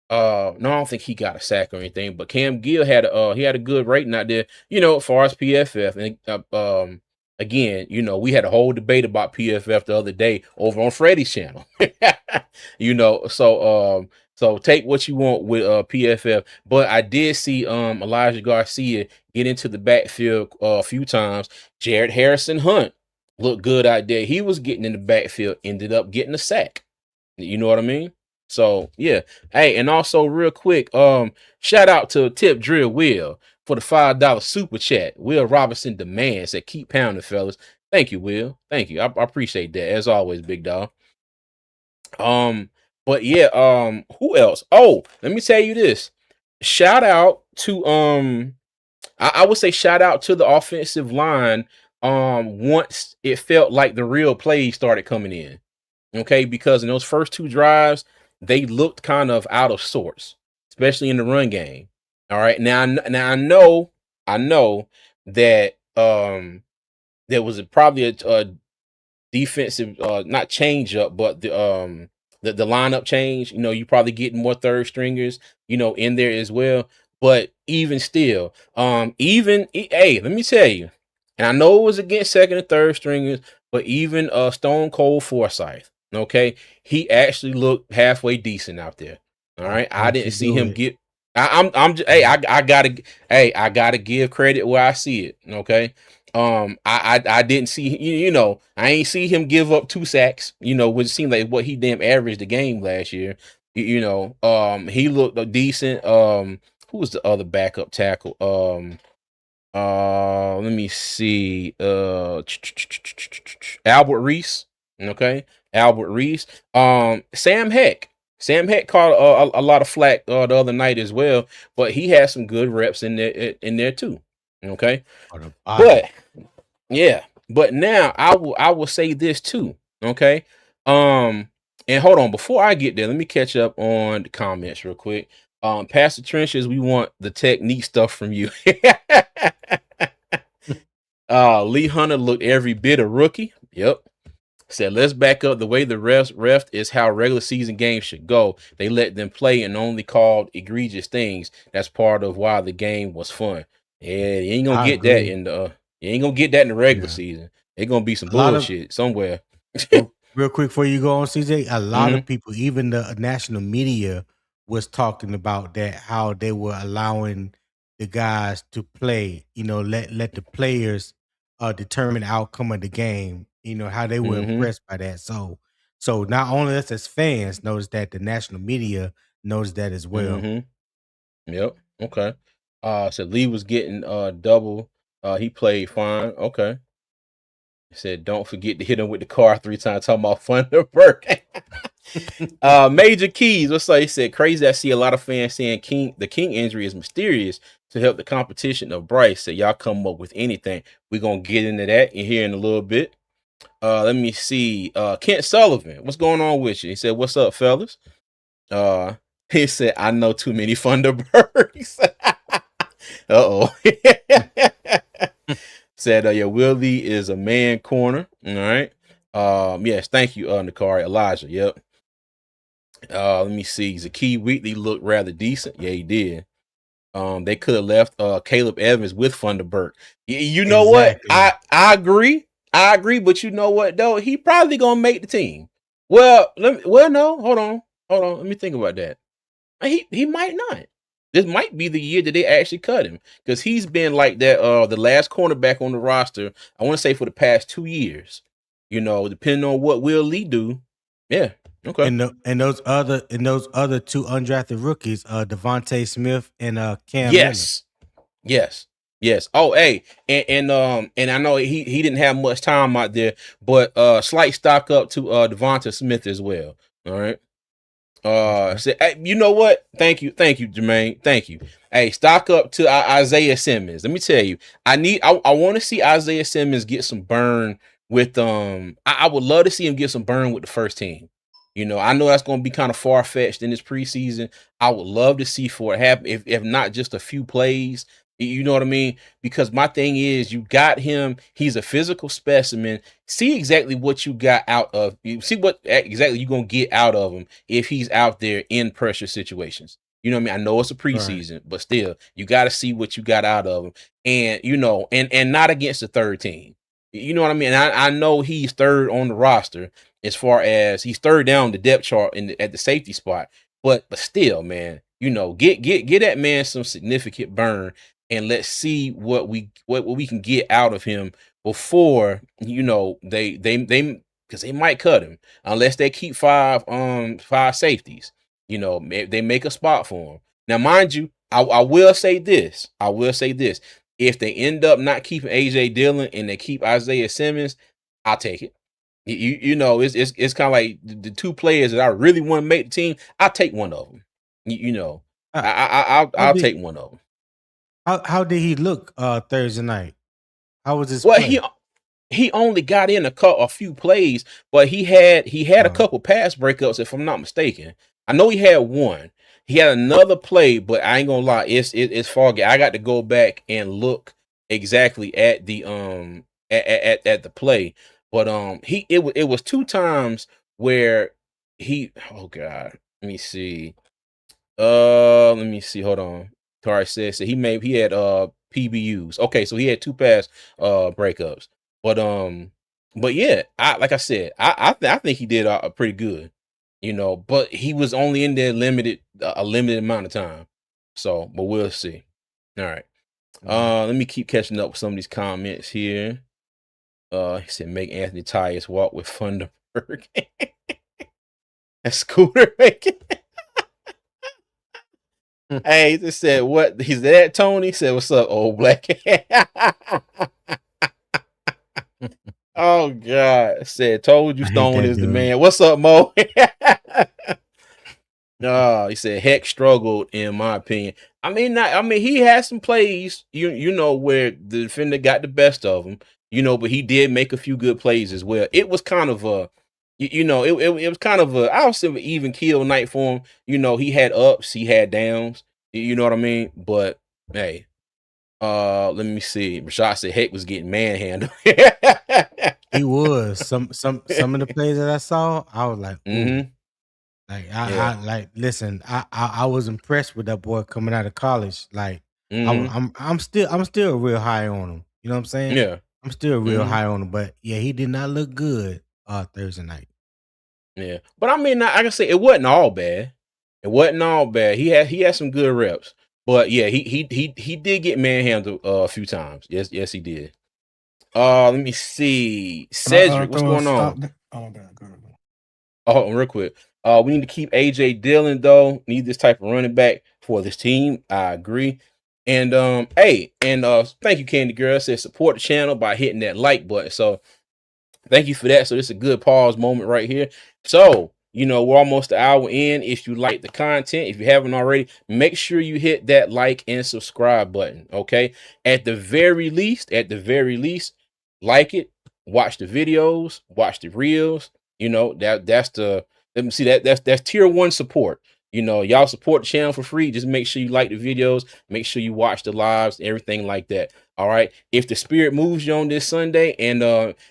I don't think he got a sack or anything, but Cam Gill had a good rating out there, you know, as far as PFF. And again, you know, we had a whole debate about PFF the other day over on Freddie's channel. You know, so take what you want with PFF. But I did see Elijah Garcia get into the backfield a few times. Jared Harrison Hunt looked good out there. He was getting in the backfield, ended up getting a sack. You know what I mean? So yeah. Hey, and also real quick, shout out to Tip Drill Will for the $5 super chat. Will Robinson demands that keep pounding, fellas. Thank you, Will. Thank you. I appreciate that as always, big dog. But yeah, who else? Oh, let me tell you this. Shout out to I would say shout out to the offensive line. Once it felt like the real plays started coming in. Okay, because in those first two drives, they looked kind of out of sorts, especially in the run game. All right, now I know that there was probably a defensive not change up, but the lineup change. You know, you probably getting more third stringers, you know, in there as well. But even still, hey, let me tell you, and I know it was against second and third stringers, but even Stone Cold Forsyth, okay, he actually looked halfway decent out there. All right, I Won't didn't you see do him it? get. I'm just, hey, I gotta give credit where I see it. Okay, I didn't see, you know, I ain't see him give up 2 sacks, you know, which seemed like what he damn averaged the game last year. You know, he looked decent. Who was the other backup tackle? Let me see. Albert Reese. Okay, Albert Reese. Sam Heck caught a lot of flack the other night as well, but he had some good reps in there too. Okay, Or the body. but yeah, but now I will say this too. Okay. And hold on, before I get there, let me catch up on the comments real quick. Pastor Trenches, we want the technique stuff from you. Lee Hunter looked every bit a rookie. Yep. Said, let's back up. The way the ref is how regular season games should go. They let them play and only called egregious things. That's part of why the game was fun. Yeah, you ain't gonna get that in the you ain't gonna get that in the regular season. It's gonna be some bullshit somewhere. Real quick before you go on, CJ, a lot of people, even the national media, was talking about that, how they were allowing the guys to play, let the players determine the outcome of the game, how they were impressed by that. So not only us as fans noticed that, the national media knows that as well. Yep. Okay. So Lee was getting double. He played fine. Okay. Said, don't forget to hit him with the car 3 times. Talking about Thunderbird. Major Keys. What's up? He said, crazy. I see a lot of fans saying the King injury is mysterious to help the competition of Bryce. Said, y'all come up with anything. We're gonna get into that in here in a little bit. Let me see. Kent Sullivan, what's going on with you? He said, what's up, fellas? He said, I know too many Thunderbirds. Uh-oh. Said, yeah, Willie is a man corner. All right. Yes, thank you, Nakari. Elijah. Yep. Let me see. Zakee Wheatley looked rather decent. Yeah, he did. They could have left Caleb Evans with Thunderbird. You know what? I agree. But you know what though? He probably gonna make the team. Well, no, hold on. Let me think about that. He might not. This might be the year that they actually cut him, because he's been like that. The last cornerback on the roster, I want to say for the past 2 years. Depending on what Will Lee do. Yeah. Okay. And those other 2 undrafted rookies, Devontae Smith and Cam Yes. Oh, hey, and I know he didn't have much time out there, but slight stock up to Devontae Smith as well. All right. Hey, you know what? Thank you, Jermaine. Thank you. Hey, stock up to Isaiah Simmons. Let me tell you, I want to see Isaiah Simmons get some burn with I would love to see him get some burn with the first team. I know that's going to be kind of far fetched in this preseason. I would love to see for it happen, if not just a few plays. You know what I mean? Because my thing is, you got him. He's a physical specimen. See exactly what you got out of. You see what exactly you're going to get out of him if he's out there in pressure situations. You know what I mean? I know it's a preseason, but still, you got to see what you got out of him. And, and not against the third team. You know what I mean? I know he's third on the roster as far as he's third down the depth chart at the safety spot. But still, man, get that man some significant burn. And let's see what we can get out of him before they because they might cut him unless they keep five safeties. They make a spot for him. Now, mind you, I will say this. If they end up not keeping AJ Dillon and they keep Isaiah Simmons, I'll take it. It's kind of like the 2 players that I really want to make the team. I'll take one of them. I'll take one of them. How did he look Thursday night? How was his play? He only got in a few plays, but he had a couple pass breakups, if I'm not mistaken. I know he had one. He had another play, but I ain't gonna lie, it's foggy. I got to go back and look exactly at the at the play. But it was 2 times where oh god, let me see. Hold on. Tari says he had PBUs. Okay, so he had 2 pass breakups. But yeah, like I said, I think he did pretty good. But he was only in there a limited amount of time. So, but we'll see. All right. Let me keep catching up with some of these comments here. He said make Anthony Tyus walk with Thunderbird. That's Scooter making. Hey, he said, what? He's that Tony? He said, what's up, old black? Oh, God. Said, told you Stone is the man. What's up, Mo? No, he said, Heck struggled, in my opinion. He had some plays, where the defender got the best of him, but he did make a few good plays as well. It was kind of you know, it was kind of a, I would say, an even kill night for him. You know, he had ups, he had downs. You know what I mean? But hey, let me see. Rashad said Heck was getting manhandled. He was some of the plays that I saw. I was like, ooh, Mm-hmm. like Yeah. I like. Listen, I was impressed with that boy coming out of college. Like Mm-hmm. I'm still real high on him. You know what I'm saying? Yeah. I'm still real Mm-hmm. high on him. But yeah, he did not look good Thursday night. Yeah. But I mean, I can say it wasn't all bad. It wasn't all bad. He had some good reps. But yeah, he did get manhandled a few times. Yes, he did. Let me see. Can I Cedric, what's throw a going stop? on? Oh my God, go ahead. Oh, hold on, real quick. We need to keep AJ Dillon though. Need this type of running back for this team. I agree. And hey, and thank you, Candy Girl. Said support the channel by hitting that like button. So thank you for that. So this is a good pause moment right here. So, you know, we're almost an hour in. If you like the content, if you haven't already, make sure you hit that like and subscribe button. Okay. At the very least, like it, watch the videos, watch the reels. You know, that's the, let me see, that's tier one support. You know, y'all support the channel for free. Just make sure you like the videos, make sure you watch the lives, everything like that. All right. If the spirit moves you on this Sunday, and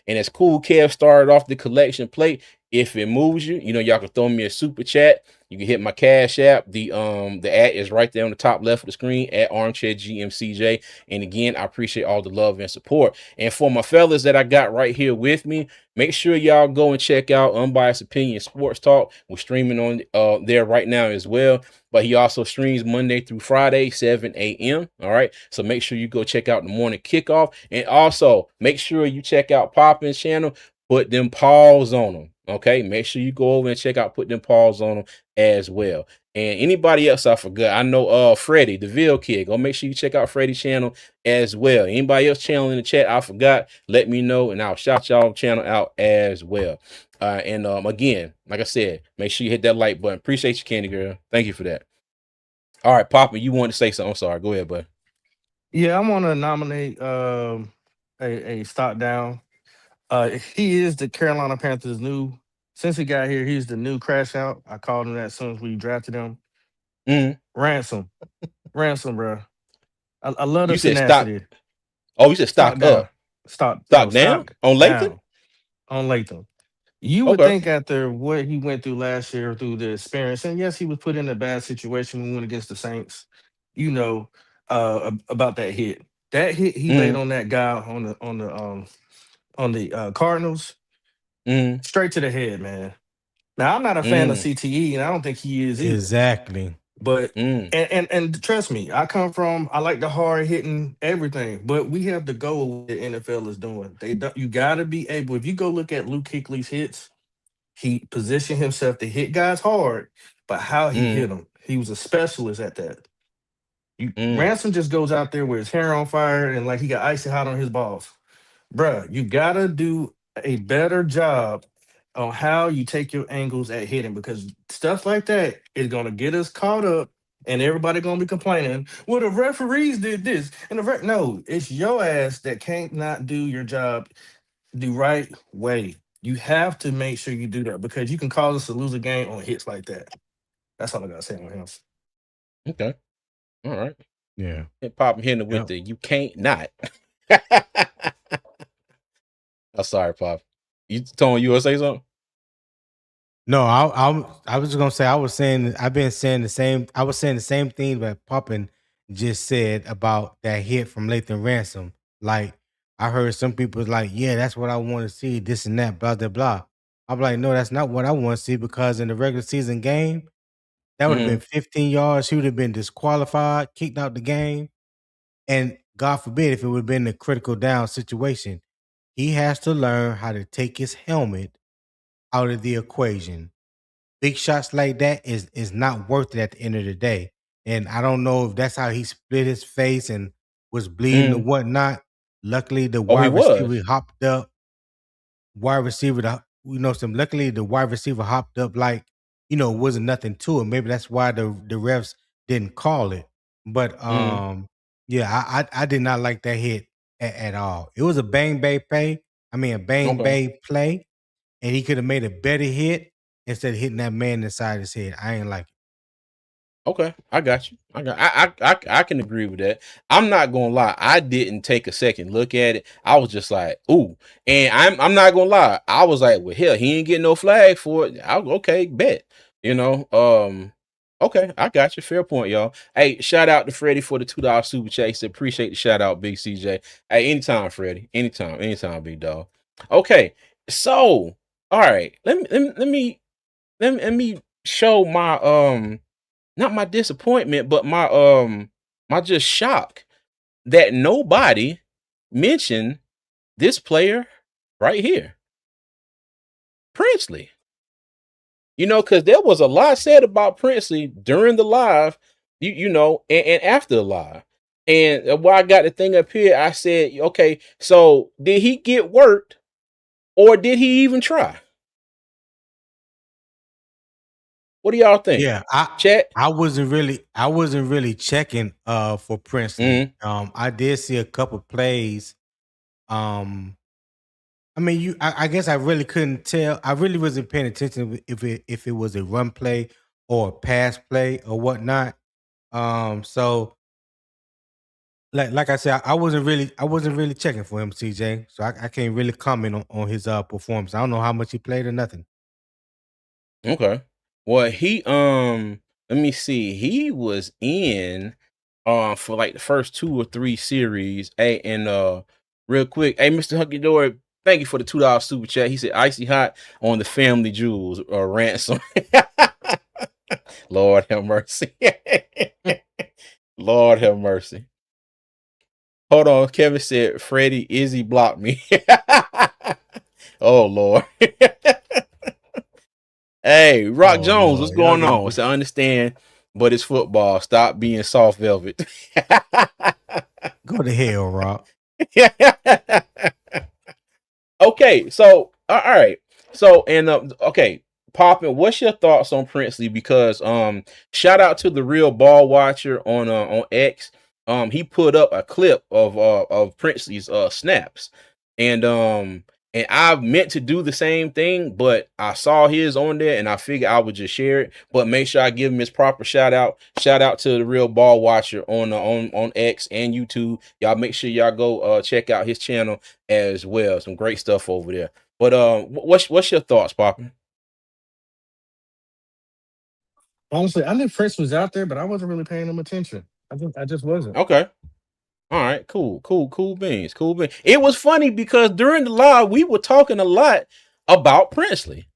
as Cool Kev started off the collection plate, if it moves you, you know, y'all can throw me a super chat. You can hit my Cash App. The ad is right there on the top left of the screen at Armchair GMCJ. And again, I appreciate all the love and support. And for my fellas that I got right here with me, make sure y'all go and check out Unbiased Opinion Sports Talk. We're streaming on there right now as well. But he also streams Monday through Friday, 7 a.m. All right. So make sure you go check out the morning kickoff. And also make sure you check out Poppin's channel. Put them paws on them. Okay. Make sure you go over and check out Put Them Paws on them as well. And anybody else I forgot, I know Freddie, the Ville Kid. Go make sure you check out Freddie's channel as well. Anybody else channel in the chat I forgot, let me know and I'll shout y'all channel out as well. And again, like I said, make sure you hit that like button. Appreciate you, Candy Girl. Thank you for that. All right, Papa, you wanted to say something. I'm sorry. Go ahead, bud. Yeah, I want to nominate a stock down. He is the Carolina Panthers' new. Since he got here, he's the new crash out. I called him that as soon as we drafted him. Mm. Ransom, ransom, bro. I love the You said stock. tenacity. Oh, you said Stock stock down, up. Stock down stock on Lathan? down on Latham. You would Okay. think after what he went through last year through the experience, and yes, he was put in a bad situation when we went against the Saints. You know about that hit. That hit he laid Mm. on that guy on the Cardinals, Mm. straight to the head, man. Now I'm not a fan of Mm. CTE, and I don't think he is either. Exactly. But Mm. and trust me, I like the hard hitting everything, but we have to go with what the NFL is doing. They don't, you got to be able. If you go look at Luke Kuechly's hits, he positioned himself to hit guys hard, but how he Mm. hit them, he was a specialist at that. You Mm. Ransom just goes out there with his hair on fire and like he got icy hot on his balls. Bruh, you gotta do a better job on how you take your angles at hitting because stuff like that is gonna get us caught up and everybody gonna be complaining. Well, the referees did this and no, it's your ass that can't not do your job the right way. You have to make sure you do that because you can cause us to lose a game on hits like that. That's all I gotta say on him. Okay. All right. Yeah. And Papa hitting with Yep. the you can't not. I'm sorry, Pop. You Tony, you want to say something? No, I was just gonna say I've been saying the same. I was saying the same thing that Poppin just said about that hit from Lathan Ransom. Like I heard some people was like, yeah, that's what I want to see. This and that, blah blah blah. I'm like, no, that's not what I want to see because in the regular season game, that would have been Mm-hmm. 15 yards. He would have been disqualified, kicked out the game, and God forbid if it would have been a critical down situation. He has to learn how to take his helmet out of the equation. Big shots like that is not worth it at the end of the day. And I don't know if that's how he split his face and was bleeding or Mm. whatnot. Luckily, the Oh, he wide receiver was. hopped up. Luckily the wide receiver hopped up like, wasn't nothing to it. Maybe that's why the refs didn't call it. But Mm. yeah, I did not like that hit at all. It was a bang bang play. I mean a bang Okay. bang play. and he could have made a better hit instead of hitting that man inside his head. I ain't like it. Okay, I got you. I can agree with that. I'm not gonna lie. I didn't take a second look at it. I was just like, ooh. And I'm not gonna lie. I was like, well, hell, he ain't getting no flag for it. Okay, bet. You know, okay, I got you. Fair point, y'all. Hey, shout out to Freddie for the $2 super chat. He said, appreciate the shout out, Big CJ. Hey, anytime, Freddie. Anytime, big dog. Okay, so all right, let me show my not my disappointment, but my just shock that nobody mentioned this player right here, Princely. You know, because there was a lot said about Princely during the live, you know, and after the live. And while I got the thing up here, I said, okay, so did he get worked or did he even try? What do y'all think? Yeah, Chat? I wasn't really checking for Princely. I did see a couple plays. I mean, I guess I really couldn't tell. I really wasn't paying attention if it was a run play or a pass play or whatnot. So like I said, I wasn't really checking for him, CJ. So I can't really comment on his performance. I don't know how much he played or nothing. Okay. Well, he let me see. He was in for like the first 2 or 3 series. Hey, and real quick, hey, Mr. Hunky Dory, thank you for the $2 super chat. He said icy hot on the family jewels or ransom. Lord have mercy. Lord have mercy. Hold on. Kevin said Freddie Izzy blocked me. Oh Lord. Hey, Rock Oh Jones, what's Lord, y'all going gonna on? get So I understand, but it's football. Stop being soft velvet. go to hell, Rob. Okay, so all right. So and okay, Poppin, what's your thoughts on Princely? Because shout out to the real ball watcher on X. He put up a clip of Princely's snaps. And I meant to do the same thing, but I saw his on there and I figured I would just share it. But make sure I give him his proper shout out. Shout out to the real ball watcher on X and YouTube. Y'all make sure y'all go check out his channel as well. Some great stuff over there. But what's your thoughts, Poppin? Honestly, I knew Prince was out there, but I wasn't really paying him attention. I just wasn't. Okay. All right, cool beans, cool beans. It was funny because during the live we were talking a lot about Princely.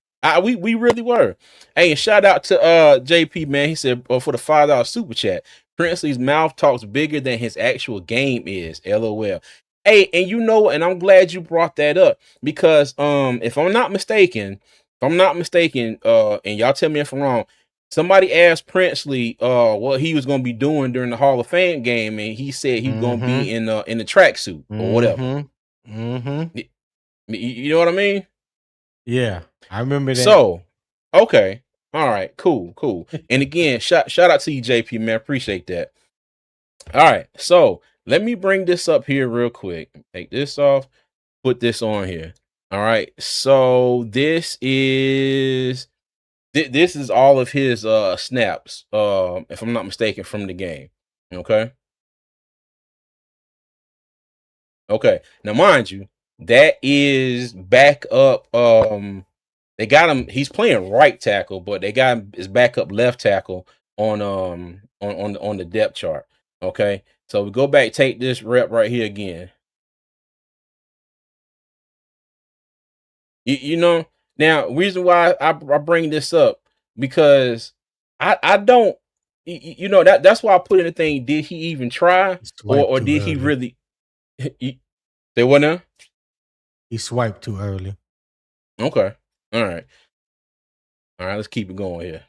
We really were. Hey, and shout out to JP, man. He said for the $5 super chat, Princely's mouth talks bigger than his actual game is. LOL. Hey, and you know, and I'm glad you brought that up because if I'm not mistaken, and y'all tell me if I'm wrong, somebody asked Princely what he was gonna be doing during the Hall of Fame game, and he said he was gonna be in the tracksuit or whatever. You know what I mean? Yeah, I remember that. So, okay, all right, cool. And again, shout out to you, JP, man. Appreciate that. All right, so let me bring this up here real quick. Take this off, put this on here. All right, so this is all of his snaps, if I'm not mistaken, from the game. Okay. Now mind you, that is back up. They got him, he's playing right tackle, but they got him his backup left tackle on the depth chart. Okay. So we go back, take this rep right here again. You know, now reason why I bring this up because I don't you know that's why I put in the thing. Did he even try or Too did he early. really? Say what now? He swiped too early. Okay, all right. Let's keep it going here.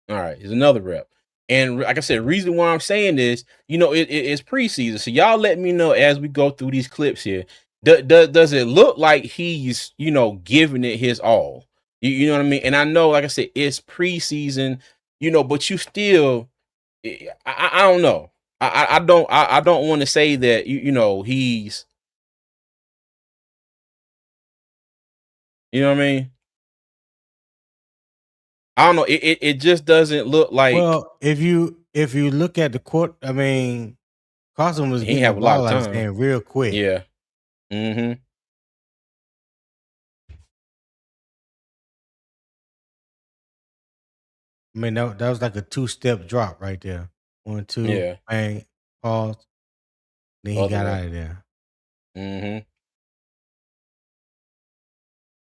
All right, here's another rep. And like I said, reason why I'm saying this, you know, it's preseason. So y'all let me know as we go through these clips here. Does it look like he's, you know, giving it his all? You know what I mean? And I know, like I said, it's preseason, you know, but you still, I don't know. I don't want to say that, you know, he's You know what I mean? I don't know. It just doesn't look like Well, if you look at the court, I mean, Carson was he ain't getting the have a lot ball of out of his time. hand real quick. Yeah. Mm-hmm. I mean, that was like a 2-step drop right there. 1, 2, Yeah. bang, pause. Then he Other got way. out of there. Mm-hmm.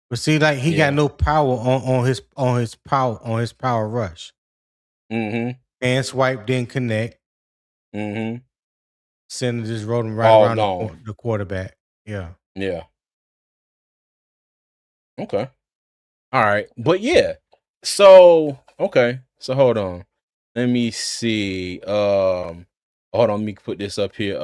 But see, like he got Yeah. no power on his power rush. Mm-hmm. And swipe didn't connect. Mm-hmm. Center just rolled him right All around gone. the quarterback. Yeah. Yeah. Okay. All right. But yeah. So okay. So hold on. Let me see. Hold on, let me put this up here.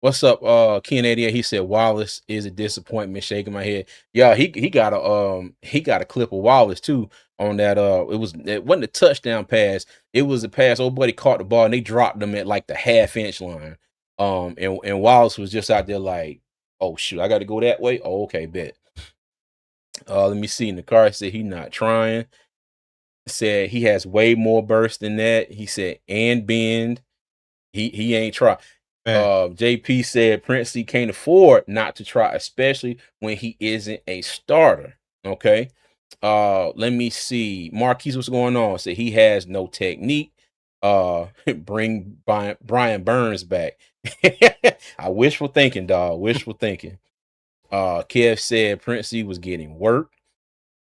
What's up, Ken 88? He said Wallace is a disappointment, shaking my head. Yeah, he got a clip of Wallace too on that. It wasn't a touchdown pass, it was a pass. Old buddy caught the ball and they dropped them at like the half-inch line. And Wallace was just out there like, oh shoot, I gotta go that way. Oh, okay, bet. Let me see. In the car said he not trying. Said he has way more burst than that. He said and bend. He ain't try. Back. JP said Princey can't afford not to try, especially when he isn't a starter. Okay. Let me see. Marquise, what's going on? Said he has no technique. Bring Brian Burns back. I wishful thinking, dog. Wishful thinking. Kev said Princey was getting work.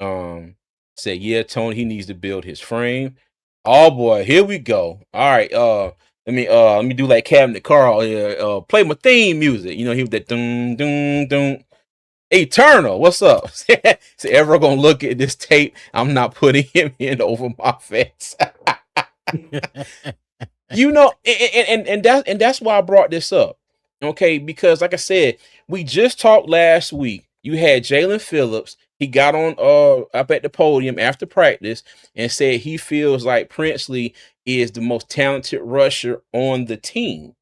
Said, yeah, Tony, he needs to build his frame. Oh boy, here we go. All right, let me do like Cabinet Carl. Play my theme music. You know, he was that dun dun dun. Eternal, what's up? So ever gonna look at this tape? I'm not putting him in over my face. You know, and that's why I brought this up. Okay, because like I said, we just talked last week. You had Jalen Phillips. He got on up at the podium after practice and said he feels like Princely is the most talented rusher on the team.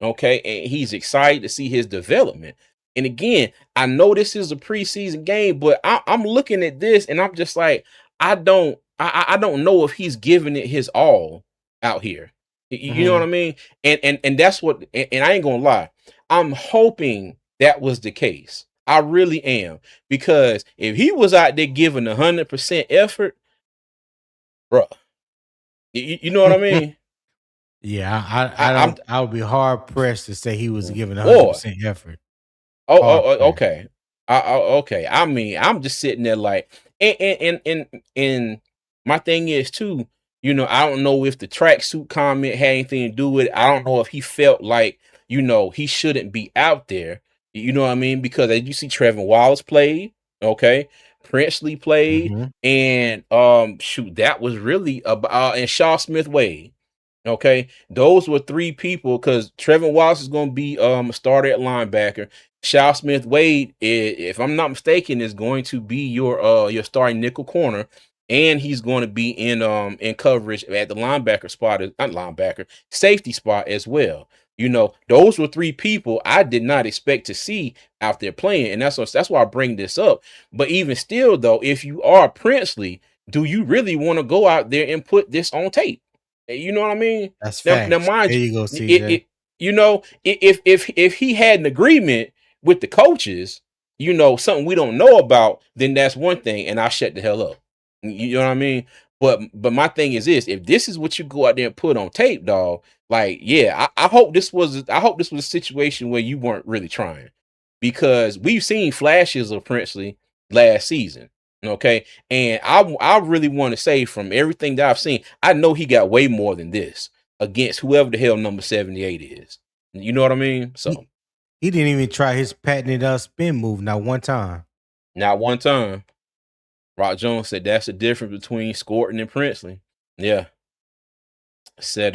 Okay, and he's excited to see his development. And again, I know this is a preseason game, but I'm looking at this and I'm just like, I don't know if he's giving it his all out here. You know what I mean? And that's what and I ain't gonna lie. I'm hoping that was the case. I really am. Because if he was out there giving 100% effort, bro, you know what I mean? Yeah, I'm I would be hard pressed to say he was giving boy. 100% effort. Hard pressed. Okay. Okay. I mean, I'm just sitting there like, and my thing is too, you know, I don't know if the tracksuit comment had anything to do with it. I don't know if he felt like, you know, he shouldn't be out there. You know what I mean? Because as you see, Trevor Wallace played, okay, Princely played, Mhm. and shoot, that was really about and Shaw Smith Wade. Okay, those were three people because Trevor Wallace is going to be a starter at linebacker. Shao Smith Wade, if I'm not mistaken, is going to be your starting nickel corner, and he's going to be in coverage at the linebacker spot, not linebacker, safety spot as well. You know, those were three people I did not expect to see out there playing, and that's why I bring this up. But even still, though, if you are Princely, do you really want to go out there and put this on tape? You know what I mean? That's Now facts. mind There you, you go, CJ. you know, if he had an agreement with the coaches, you know, something we don't know about, then that's one thing, and I shut the hell up. You know what I mean? But my thing is this: if this is what you go out there and put on tape, dog, like, yeah, I hope this was a situation where you weren't really trying, because we've seen flashes of Princely last season. Okay, and I really want to say from everything that I've seen, I know he got way more than this against whoever the hell number 78 is. You know what I mean? So He didn't even try his patented spin move not one time. not one time. Rock Jones said that's the difference between Scorton and Princely. Yeah. Said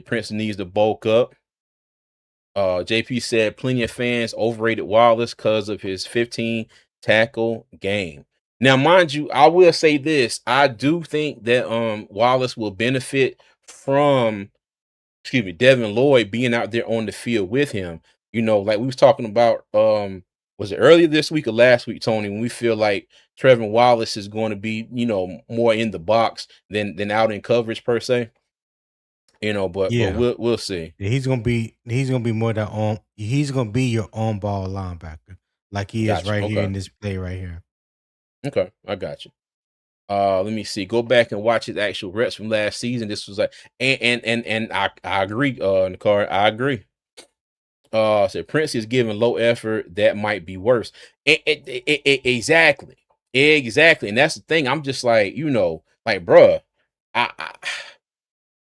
Prince needs to bulk up. JP said plenty of fans overrated Wallace because of his 15 tackle game. Now, mind you, I will say this. I do think that Wallace will benefit from, Devin Lloyd being out there on the field with him. You know, like we was talking about was it earlier this week or last week, Tony, when we feel like Trevin Wallace is going to be, more in the box than out in coverage per se. But Yeah. we'll see. Yeah, he's gonna be more that he's gonna be your on ball linebacker, like he is Gotcha. right here Okay. in this play right here. Okay, I got you. Let me see. Go back and watch his actual reps from last season. This was like, and I agree, Nicole, I agree. So Prince is giving low effort. That might be worse. Exactly, and that's the thing. I'm just like, like, bruh, I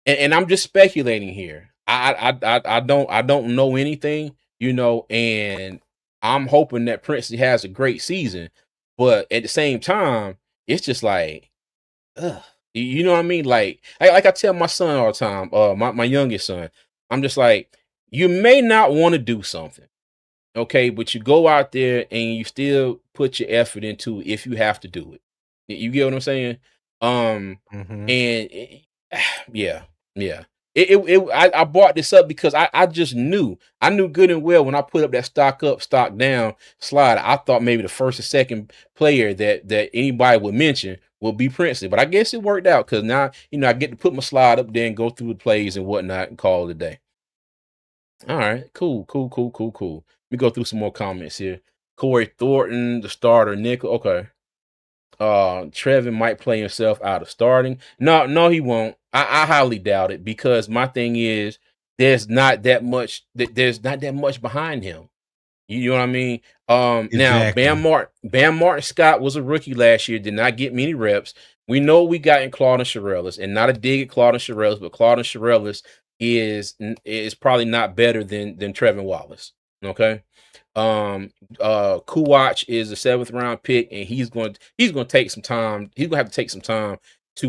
and I'm just speculating here. I don't know anything, and I'm hoping that Princey has a great season, but at the same time, it's just like, ugh, you know what I mean? Like I tell my son all the time, my youngest son, I'm just like, you may not want to do something, okay, but you go out there and you still put your effort into it if you have to do it. You get what I'm saying? Mm-hmm. And yeah, yeah. I brought this up because I just I knew good and well when I put up that stock up, stock down slide. I thought maybe the first or second player that anybody would mention will be Princely, but I guess it worked out because now I get to put my slide up there and go through the plays and whatnot and call it a day. All right, cool. Let me go through some more comments here. Corey Thornton, the starter nickel. Okay. Trevin might play himself out of starting. No, he won't. I highly doubt it because my thing is there's not that much behind him. You know what I mean? Now Exactly. Bam Martin Scott was a rookie last year, did not get many reps. We know we got in Claude Chirelis, and not a dig at Claude Chirelis, but Claude Chirelis is probably not better than Trevin Wallace. Okay. Kuwatch is a 7th round pick, and he's going to take some time. He's gonna have to take some time to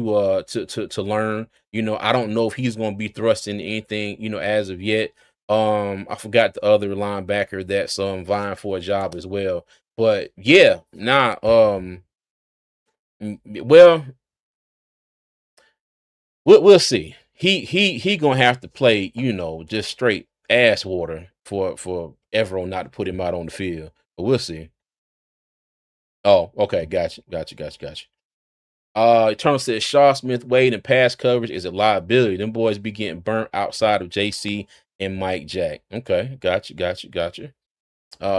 learn. I don't know if he's going to be thrust into anything, as of yet. I forgot the other linebacker that's vying for a job as well. But yeah, well, we'll see. He gonna have to play, just straight ass water for Evero not to put him out on the field. But we'll see. Oh, okay, gotcha. Eternal says Shaw Smith Wade and pass coverage is a liability. Them boys be getting burnt outside of JC and Mike Jack. Okay, gotcha.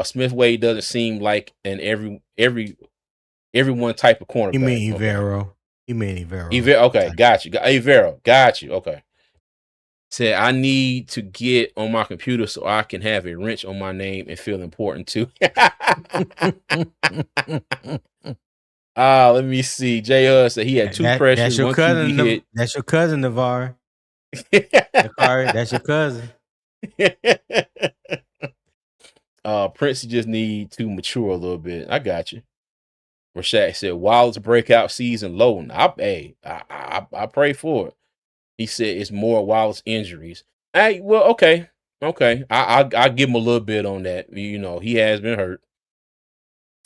Smith Wade doesn't seem like an everyone type of cornerback. He mean Okay. Evero. He mean Evero. Okay, got you. Evero, got you. Okay. Said I need to get on my computer so I can have a wrench on my name and feel important too. Let me see. J. said he had two pressures, one QB hit. That's your cousin, Navarre. That's your cousin. Prince just need to mature a little bit. I got you. Rashad said Wallace breakout season low. I pray for it. He said it's more Wallace injuries. Hey, well, okay. I'll give him a little bit on that. He has been hurt.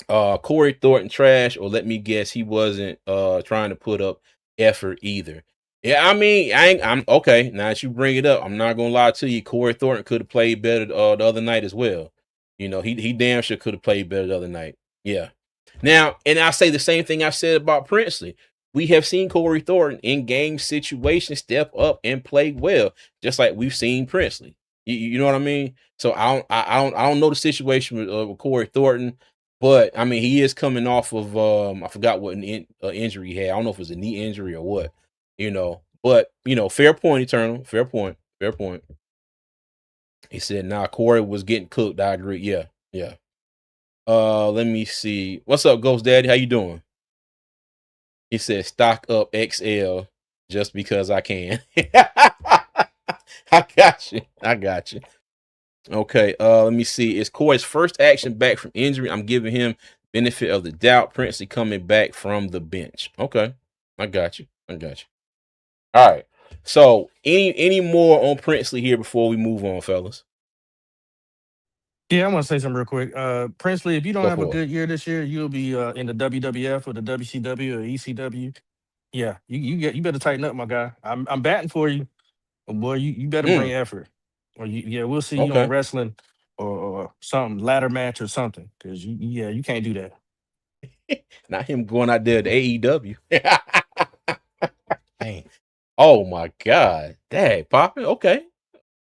Corey Thornton trash, or let me guess, he wasn't trying to put up effort either. Yeah, I mean, I'm okay. Now that you bring it up, I'm not gonna lie to you. Corey Thornton could have played better the other night as well. He damn sure could have played better the other night. Yeah. Now, and I say the same thing I said about Princely. We have seen Corey Thornton in game situations step up and play well, just like we've seen Princely. You know what I mean? So I don't know the situation with Corey Thornton, but I mean he is coming off of I forgot what injury he had. I don't know if it was a knee injury or what. But fair point, Eternal. Fair point. He said, "Nah, Corey was getting cooked." I agree. Yeah. Let me see. What's up, Ghost Daddy? How you doing? He said, "Stock up XL just because I can." I got you. Okay. Let me see. It's Corey's first action back from injury. I'm giving him benefit of the doubt. Princely coming back from the bench. Okay. I got you. All right. So any more on Princely here before we move on, fellas? Yeah, I want to say something real quick. Princely, if you don't Go have a for it. good year this year, you'll be in the WWF or the WCW or ECW. Yeah, you better tighten up, my guy. I'm batting for you, but boy. You better bring effort. Or we'll see you on Okay. wrestling or something ladder match or something. Because you can't do that. Not him going out there to AEW. Hey, Oh my God. Dang, popping. Okay.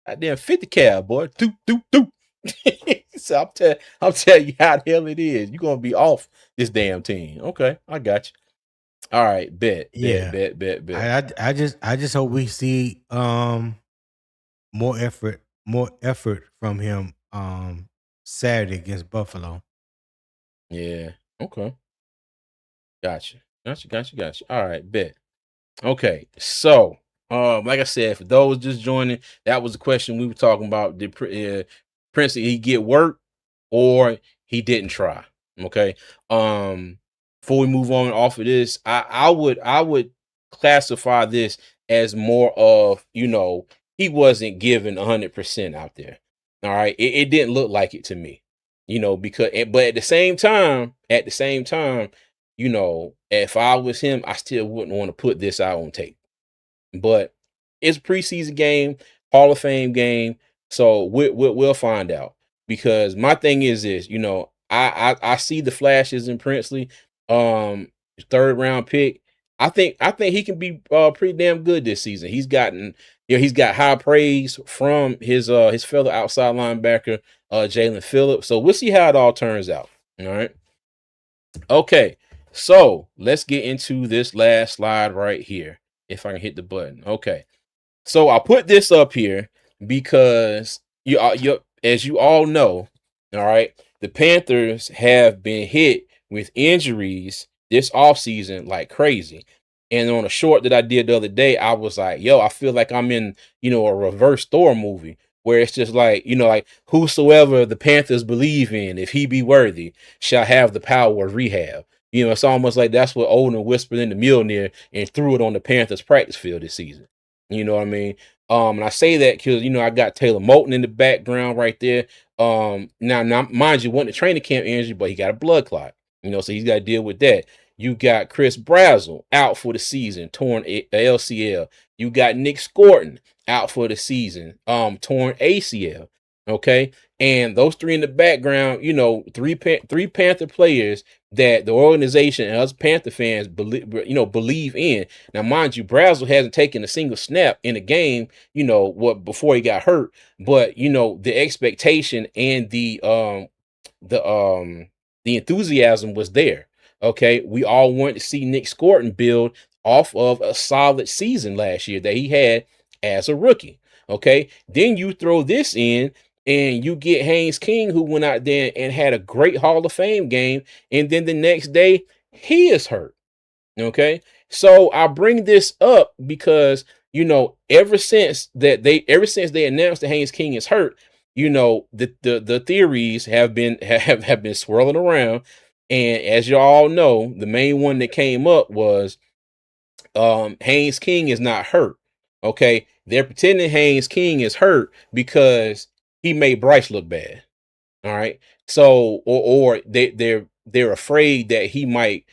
Goddamn 50 cal, boy. Doop, doop, doop. So I'm telling you how the hell it is. You're gonna be off this damn team. Okay, I got you. All right, bet. yeah. I just hope we see more effort from him Saturday against Buffalo. Yeah. Okay. Gotcha. All right, bet. Okay, so like I said, for those just joining, that was the question we were talking about. Did Prince he get work or he didn't try? Okay. Before we move on off of this, I would classify this as more of, he wasn't giving 100% out there. All right, it didn't look like it to me, because but at the same time, if I was him, I still wouldn't want to put this out on tape. But it's a preseason game, Hall of Fame game, so we'll find out. Because my thing is this, I see the flashes in Princely, um, third round pick. I think he can be pretty damn good this season. He's got high praise from his fellow outside linebacker, Jalen Phillips. So we'll see how it all turns out. All right. Okay, so let's get into this last slide right here. If I can hit the button. Okay. So I put this up here because as you all know, all right, the Panthers have been hit with injuries this offseason like crazy. And on a short that I did the other day, I was like, yo, I feel like I'm in, a reverse Thor movie where it's just like, like whosoever the Panthers believe in, if he be worthy, shall have the power of rehab. It's almost like that's what Odin whispered in the Mjolnir and threw it on the Panthers practice field this season. You know what I mean? And I say that because I got Taylor Moton in the background right there. Now, mind you, wasn't a training camp injury, but he got a blood clot. So he's got to deal with that. You got Chris Brazzell out for the season, torn LCL. You got Nick Scorton out for the season, torn ACL. Okay, and those three in the background, three Panther players that the organization and us Panther fans believe in. Now, mind you, Brazzell hasn't taken a single snap in a game, before he got hurt, but the expectation and the enthusiasm was there. Okay, we all wanted to see Nick Scorton build off of a solid season last year that he had as a rookie. Okay, then you throw this in and you get Haynes King, who went out there and had a great Hall of Fame game, and then the next day he is hurt. Okay, so I bring this up because ever since they announced that Haynes King is hurt, the theories have been swirling around, and as you all know, the main one that came up was Haynes King is not hurt. Okay, they're pretending Haynes King is hurt because he made Bryce look bad. All right, so or they're afraid that he might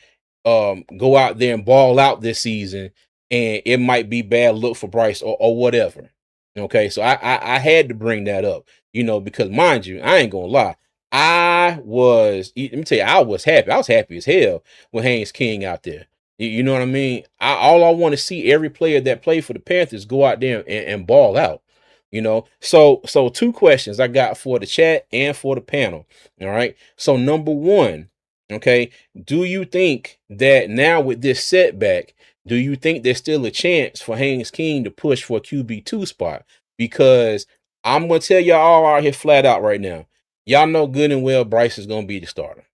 go out there and ball out this season, and it might be bad look for Bryce or whatever. Okay, so I had to bring that up, because mind you, I ain't gonna lie. Let me tell you, I was happy. I was happy as hell with Haynes King out there. You know what I mean? All I want to see every player that played for the Panthers go out there and ball out. So two questions I got for the chat and for the panel. All right. So number one, okay, do you think that now with this setback, do you think there's still a chance for Haynes King to push for a QB2 spot? Because I'm gonna tell y'all all out here flat out right now. Y'all know good and well Bryce is gonna be the starter.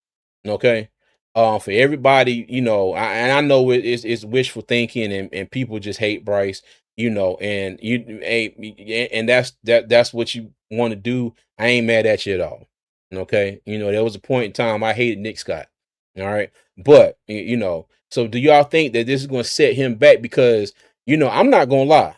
Okay. For everybody, and I know it's wishful thinking and people just hate Bryce, and that's what you want to do. I ain't mad at you at all. Okay. There was a point in time I hated Nick Scott. All right. But so do y'all think that this is going to set him back? Because, I'm not gonna lie.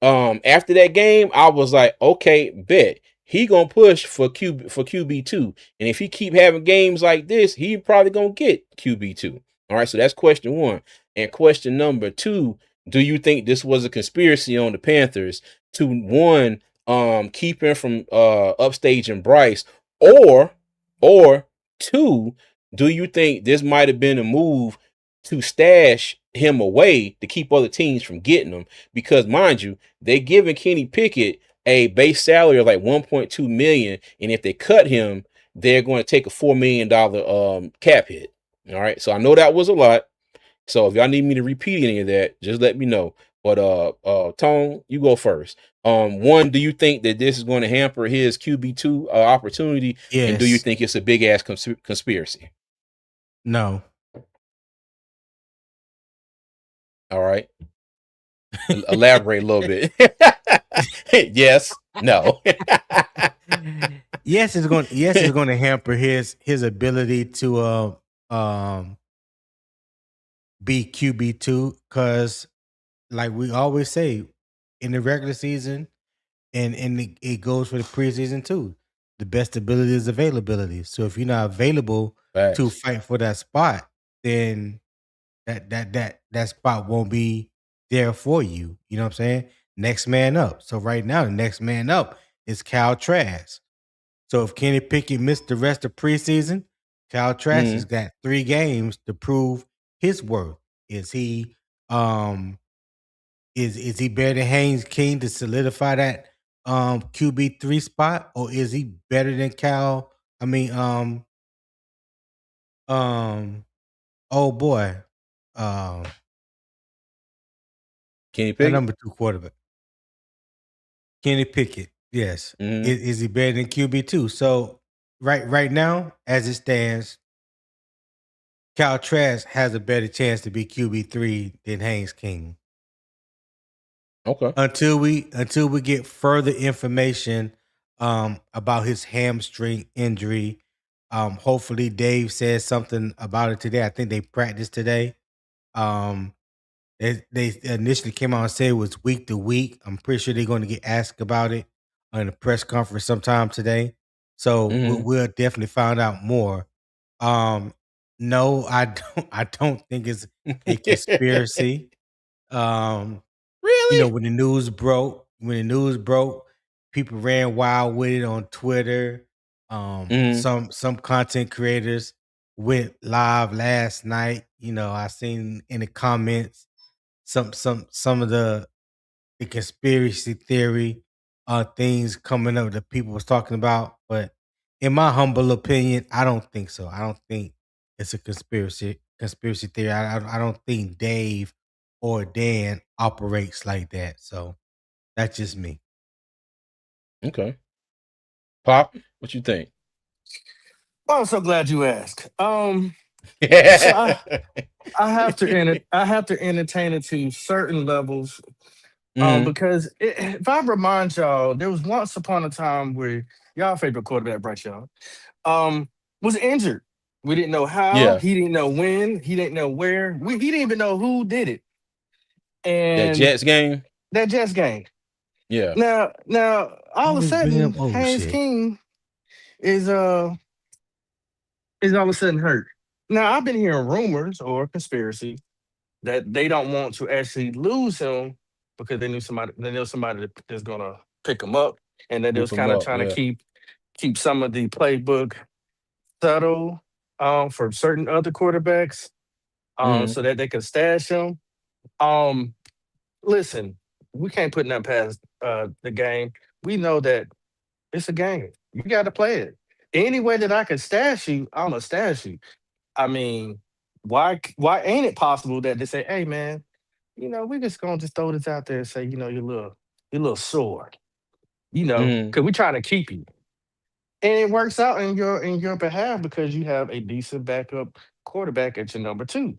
After that game, I was like, okay, bet he gonna push for QB2, and if he keep having games like this, he probably gonna get QB2. All right, so that's question one. And question number two: do you think this was a conspiracy on the Panthers to one keep him from upstaging Bryce, or two, do you think this might have been a move to stash him away to keep other teams from getting him? Because mind you, they giving Kenny Pickett a base salary of like 1.2 million, and if they cut him, they're going to take a $4 million cap hit. All right, so I know that was a lot. So if y'all need me to repeat any of that, just let me know. But Tone, you go first. One, do you think that this is going to hamper his QB2 opportunity? Yes. And do you think it's a big ass conspiracy? No. All right. Elaborate a little bit. Yes. No. Yes, it's going to hamper his ability to be QB2, because like we always say, in the regular season and it goes for the preseason too, the best ability is availability. So if you're not available to Facts. fight for that spot, then that spot won't be there for you. You know what I'm saying? Next man up. So right now, the next man up is Cal Trask. So if Kenny Pickett missed the rest of preseason, Cal Trask has got 3 games to prove his worth. Is he is he better than Haynes King to solidify that QB3 spot, or is he better than Cal? I mean, oh boy, Kenny the Pickett? number 2 quarterback, Kenny Pickett. Yes, is he better than QB2? So right now, as it stands, Cal Trask has a better chance to be QB3 than Haynes King. Okay. Until we get further information about his hamstring injury. Hopefully Dave says something about it today. I think they practiced today. They initially came out and said it was week to week. I'm pretty sure they're going to get asked about it in a press conference sometime today. So we'll definitely find out more. No, I don't think it's a conspiracy. Really? When the news broke, people ran wild with it on Twitter. Some content creators went live last night. I seen in the comments some of the conspiracy theory things coming up that people was talking about. But in my humble opinion, I don't think so. I don't think it's a conspiracy theory. I don't think Dave or Dan operates like that. So that's just me. Okay. Pop, what you think? Well, I'm so glad you asked. So I have to entertain it to certain levels. Because if I remind y'all, there was once upon a time where y'all favorite quarterback, Bryce Young, was injured. We didn't know how. Yeah. He didn't know when. He didn't know where. He didn't even know who did it. That And Jets game? that Jets game. Yeah. Now, all of a Always bringing sudden, up old Haynes shit. King is all of a sudden hurt. Now, I've been hearing rumors or conspiracy that they don't want to actually lose him because they know somebody that's gonna pick him up, and that they was Whoop him kind of up. trying to Yeah. keep some of the playbook subtle for certain other quarterbacks, so that they can stash him. Um, Listen, we can't put nothing past the game. We know that it's a game. You got to play it. Any way that I can stash you, I'm gonna stash you. I mean, why ain't it possible that they say, "Hey, man, we just gonna just throw this out there and say, your little sword, because we trying to keep you, and it works out in your behalf because you have a decent backup quarterback at your number 2.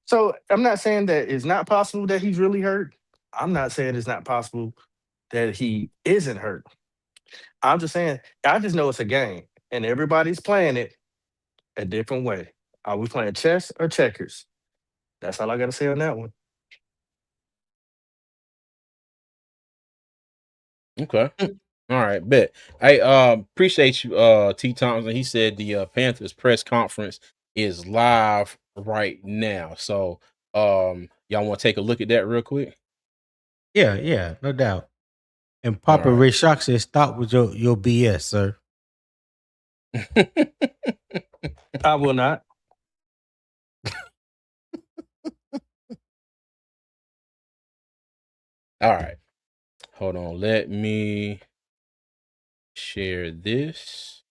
So I'm not saying that it's not possible that he's really hurt. I'm not saying it's not possible that he isn't hurt. I'm just saying I just know it's a game, and everybody's playing it a different way. Are we playing chess or checkers? That's all I got to say on that one. Okay. All right, bet. I appreciate you, T Thompson. He said the Panthers press conference is live right now. So y'all want to take a look at that real quick? Yeah, no doubt. And Papa All right. Ray Shock said, "Stop with your BS, sir." I will not. All right. Hold on. Let me share this.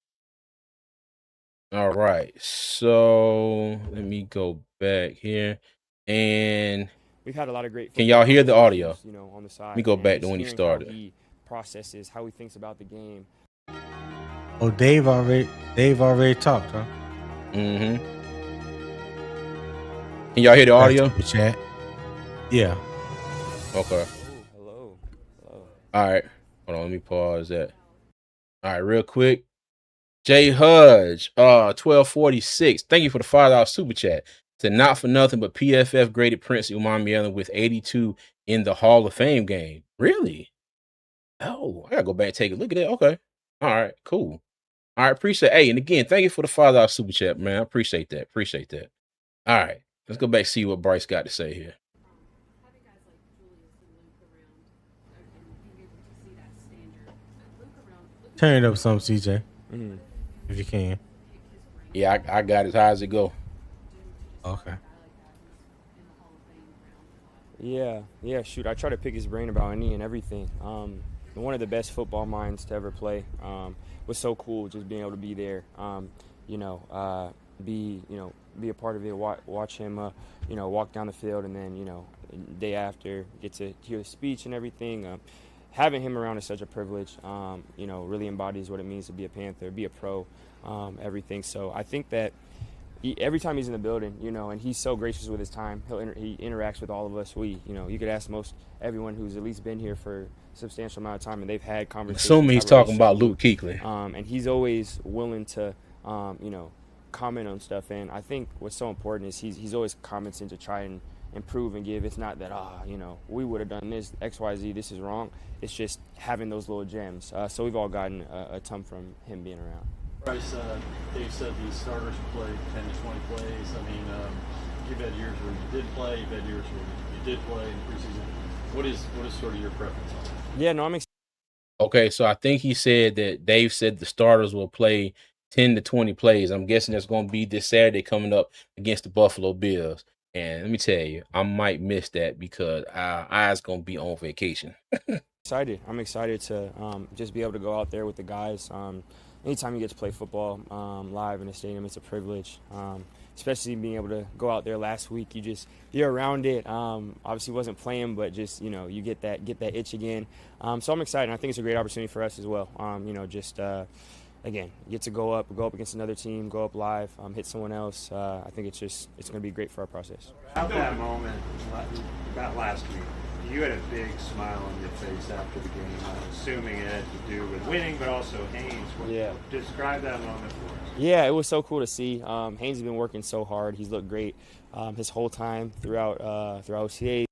All right. So let me go back here. And we've had a lot of great can y'all football hear the audio? conversations, you know, on the side. Let me go and back to just when he hearing started. how he processes, how he thinks about the game. Oh, Dave already talked, huh? Mm-hmm. Can y'all hear the audio? Super chat. Yeah. Okay. Hello. All right. Hold on. Let me pause that. All right, real quick. Jay Hudge, 1246. Thank you for the $5 super chat. To not for nothing, but PFF graded Prince Umami Allen with 82 in the Hall of Fame game. Really? Oh, I gotta go back and take a look at that. Okay. All right, cool. All right, appreciate it. Hey, and again, thank you for the $5 super chat, man. I appreciate that. Appreciate that. All right. Let's go back and see what Bryce got to say here. Turn it up some, CJ. If you can. Yeah, I got it. How's it go? Okay. Yeah. Shoot, I try to pick his brain about any and everything. One of the best football minds to ever play. Was so cool just being able to be there. Be a part of it. Watch him, walk down the field, and then day after get to hear the speech and everything. Having him around is such a privilege. Really embodies what it means to be a Panther, be a pro, everything. So I think that. Every time he's in the building, and he's so gracious with his time. He interacts with all of us. You could ask most everyone who's at least been here for a substantial amount of time, and they've had conversations. Assuming he's talking about Luke Kuechly. And he's always willing to, comment on stuff. And I think what's so important is he's always commenting to try and improve and give. It's not that we would have done this X Y Z. This is wrong. It's just having those little gems. So we've all gotten a ton from him being around. Bryce, Dave said these starters play 10 to 20 plays. I mean, you've had years where you did play, you've had years where you did play in the preseason. What is sort of your preference on that? Yeah, no, I'm excited. Okay, so I think he said that Dave said the starters will play 10 to 20 plays. I'm guessing that's going to be this Saturday coming up against the Buffalo Bills. And let me tell you, I might miss that because our eyes going to be on vacation. I'm excited to just be able to go out there with the guys. Anytime you get to play football live in a stadium, it's a privilege. Especially being able to go out there last week, you're around it. Obviously wasn't playing, but just you get that itch again. So I'm excited. I think it's a great opportunity for us as well. Again, get to go up against another team, go up live, hit someone else. I think it's going to be great for our process. About that moment, about last week, you had a big smile on your face after the game. I'm assuming it had to do with winning, but also Haynes. Describe that moment for us. Yeah, it was so cool to see. Haynes has been working so hard. He's looked great his whole time throughout OTA.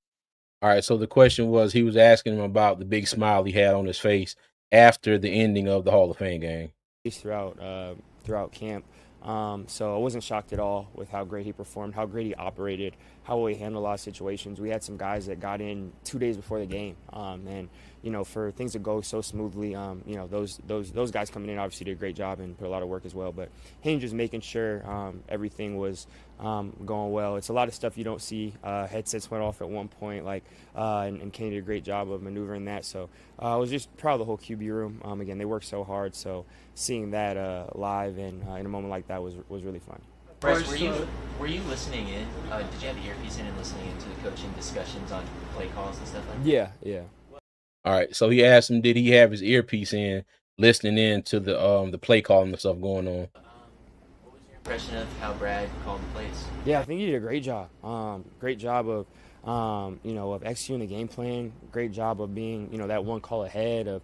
All right, so the question was, he was asking him about the big smile he had on his face after the ending of the Hall of Fame game. Throughout camp. So I wasn't shocked at all with how great he performed, how great he operated, how well he handled a lot of situations. We had some guys that got in 2 days before the game, and for things to go so smoothly, those guys coming in obviously did a great job and put a lot of work as well. But Haynes just making sure everything was going well. It's a lot of stuff you don't see. Headsets went off at one point, and Kenny did a great job of maneuvering that. So I was just proud of the whole QB room. Again, they worked so hard. So seeing that live and in a moment like that was really fun. Bryce, were you listening in? Did you have the earpiece in and listening into the coaching discussions on play calls and stuff like that? Yeah. All right, so he asked him, did he have his earpiece in, listening in to the play calling and stuff going on? What was your impression of how Brad called the plays? Yeah, I think he did a great job. Great job of of executing the game plan. Great job of being that one call ahead of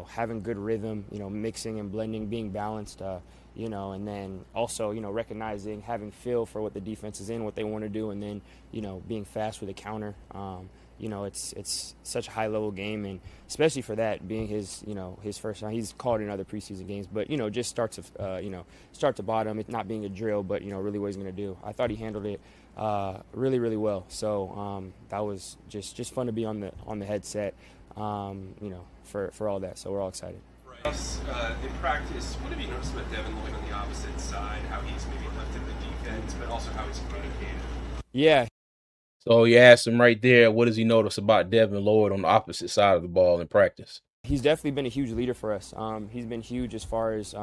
having good rhythm. Mixing and blending, being balanced. And then also, recognizing, having feel for what the defense is in, what they want to do, and then, being fast with a counter. It's such a high-level game, and especially for that being his first time. He's called in other preseason games, but, just start to bottom, it not being a drill, but, really what he's going to do. I thought he handled it really, really well. So that was just fun to be on the headset for all that. So we're all excited. In practice, what have you noticed about Devin Lloyd on the opposite side? How he's maybe lifted the defense, but also how he's communicated? Yeah. So you asked him right there, what does he notice about Devin Lloyd on the opposite side of the ball in practice? He's definitely been a huge leader for us. He's been huge as far as,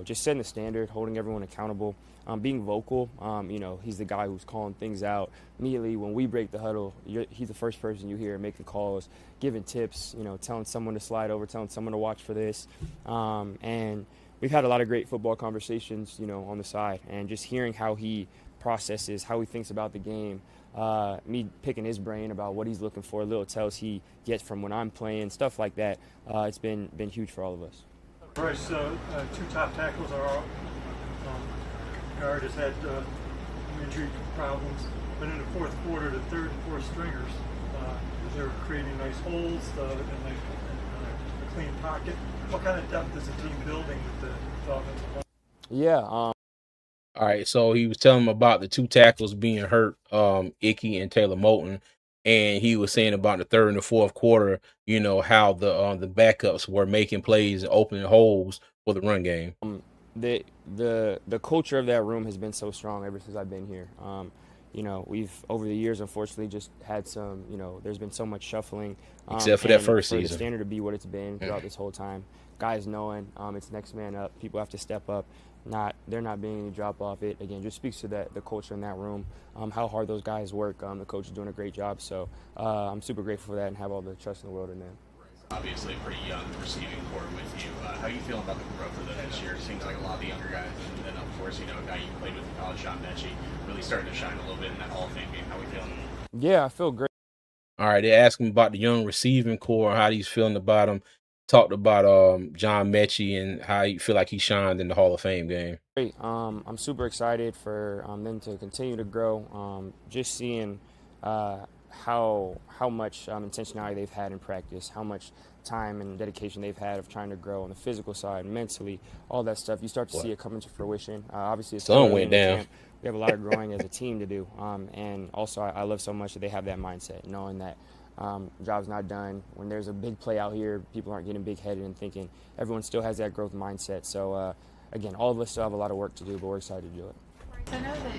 just setting the standard, holding everyone accountable, being vocal. He's the guy who's calling things out. Immediately when we break the huddle, he's the first person you hear making calls, giving tips, telling someone to slide over, telling someone to watch for this. And we've had a lot of great football conversations, on the side. And just hearing how he processes, how he thinks about the game, me picking his brain about what he's looking for, little tells he gets from when I'm playing, stuff like that. It's been huge for all of us. Bryce, 2 top tackles are out. Guard has had injury problems, but in the fourth quarter, the third and fourth stringers, they're creating nice holes and a clean pocket. What kind of depth is the team building with the offensive line? Yeah. All right, so he was telling him about the 2 tackles being hurt, Icky and Taylor Moton, and he was saying about the third and the fourth quarter, how the backups were making plays and opening holes for the run game. The culture of that room has been so strong ever since I've been here. We've over the years, unfortunately, just had some. There's been so much shuffling. Except for that first for season. The standard to be what it's been throughout this whole time. Guys knowing it's next man up. People have to step up. They're not being any drop off. It again just speaks to the culture in that room. How hard those guys work. The coach is doing a great job. So I'm super grateful for that and have all the trust in the world in them. Obviously, a pretty young receiving core with you. How are you feeling about the growth of them this year? It seems like a lot of the younger guys, and then of course, a guy you played with in college, John Mechie, really starting to shine a little bit in that Hall of Fame game. How are we feeling? Yeah, I feel great. All right, they asked him about the young receiving core, how he's feeling about him. Talked about John Mechie and how you feel like he shined in the Hall of Fame game. Great. I'm super excited for them to continue to grow. Just seeing how much intentionality they've had in practice, how much time and dedication they've had of trying to grow on the physical side, mentally, all that stuff. You start to see it come into fruition. Obviously, it's sun went down. We have a lot of growing as a team to do, and also I love so much that they have that mindset, knowing that job's not done. When there's a big play out here, people aren't getting big-headed and thinking. Everyone still has that growth mindset. So, again, all of us still have a lot of work to do, but we're excited to do it. I know that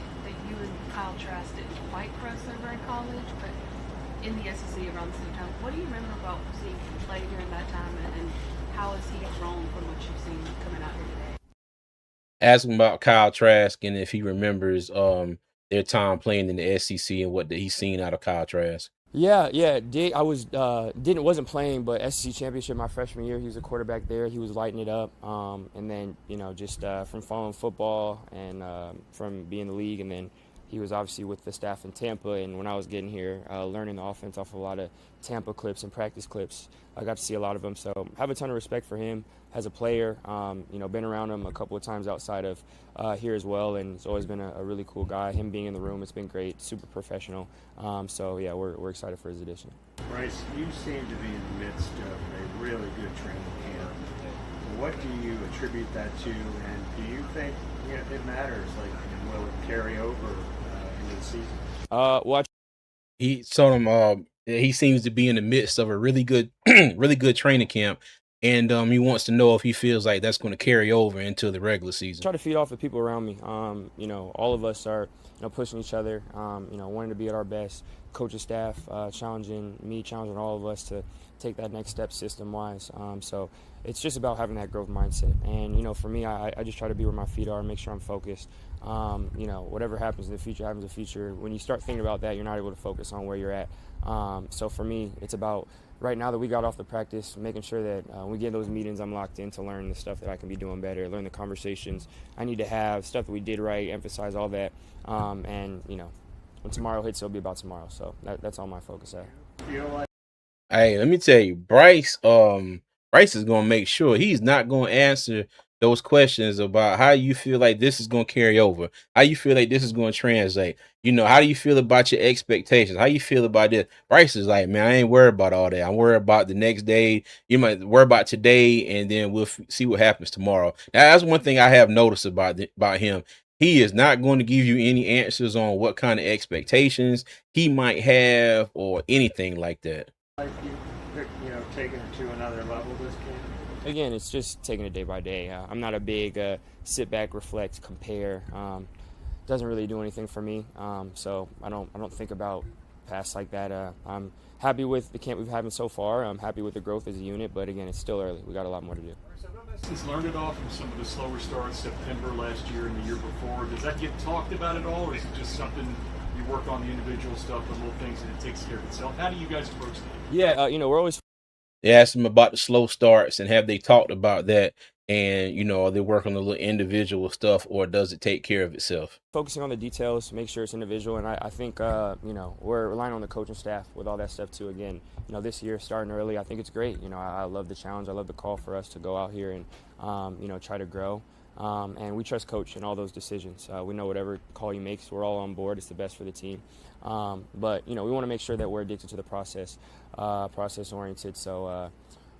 you and Kyle Trask didn't quite cross over in college, but in the SEC around the same time, what do you remember about seeing him play during that time, and how has he grown from what you've seen coming out here today? Ask him about Kyle Trask and if he remembers their time playing in the SEC and what he's seen out of Kyle Trask. Yeah. I wasn't playing, but SEC championship my freshman year. He was a quarterback there. He was lighting it up. And then just from following football and from being in the league, and then he was obviously with the staff in Tampa. And when I was getting here, learning the offense off of a lot of Tampa clips and practice clips, I got to see a lot of them. So I have a ton of respect for him as a player. Been around him a couple of times outside of here as well, and he's always been a really cool guy. Him being in the room, it's been great, super professional. We're excited for his addition. Bryce, you seem to be in the midst of a really good training camp. What do you attribute that to, and do you think it matters? Will it carry over into the season? He told him he seems to be in the midst of a really good, really good training camp. And he wants to know if he feels like that's going to carry over into the regular season. Try to feed off the people around me. All of us are, pushing each other. Wanting to be at our best. Coaching staff challenging me, challenging all of us to take that next step system-wise. So it's just about having that growth mindset. And for me, I just try to be where my feet are, make sure I'm focused. Whatever happens in the future happens in the future. When you start thinking about that, you're not able to focus on where you're at. So for me, it's about right now that we got off the practice, making sure that when we get those meetings, I'm locked in to learn the stuff that I can be doing better, learn the conversations I need to have, stuff that we did right, emphasize all that. When tomorrow hits, it'll be about tomorrow. So that's all my focus at. Hey, let me tell you, Bryce is going to make sure he's not going to answer those questions about how you feel like this is going to carry over, how you feel like this is going to translate. How do you feel about your expectations? How you feel about this? Bryce is like, man, I ain't worried about all that. I'm worried about the next day. You might worry about today, and then we'll see what happens tomorrow. Now, that's one thing I have noticed about him. He is not going to give you any answers on what kind of expectations he might have or anything like that. taking it to another level this game? Again, it's just taking it day by day. I'm not a big sit back, reflect, compare. Doesn't really do anything for me. So I don't think about past like that. I'm happy with the camp we've had so far. I'm happy with the growth as a unit, but again, it's still early. We got a lot more to do. Since learned it all from some of the slower starts September last year and the year before, does that get talked about at all, or is it just something you work on the individual stuff, the little things, and it takes care of itself? How do you guys approach that? Yeah, we're always. They asked him about the slow starts and have they talked about that? And are they working on the little individual stuff, or does it take care of itself? Focusing on the details, make sure it's individual, and I think we're relying on the coaching staff with all that stuff too. Again, this year starting early, I think it's great. I love the challenge. I love the call for us to go out here and try to grow. And we trust coach in all those decisions. We know whatever call he makes, we're all on board. It's the best for the team. But we want to make sure that we're addicted to the process oriented. So.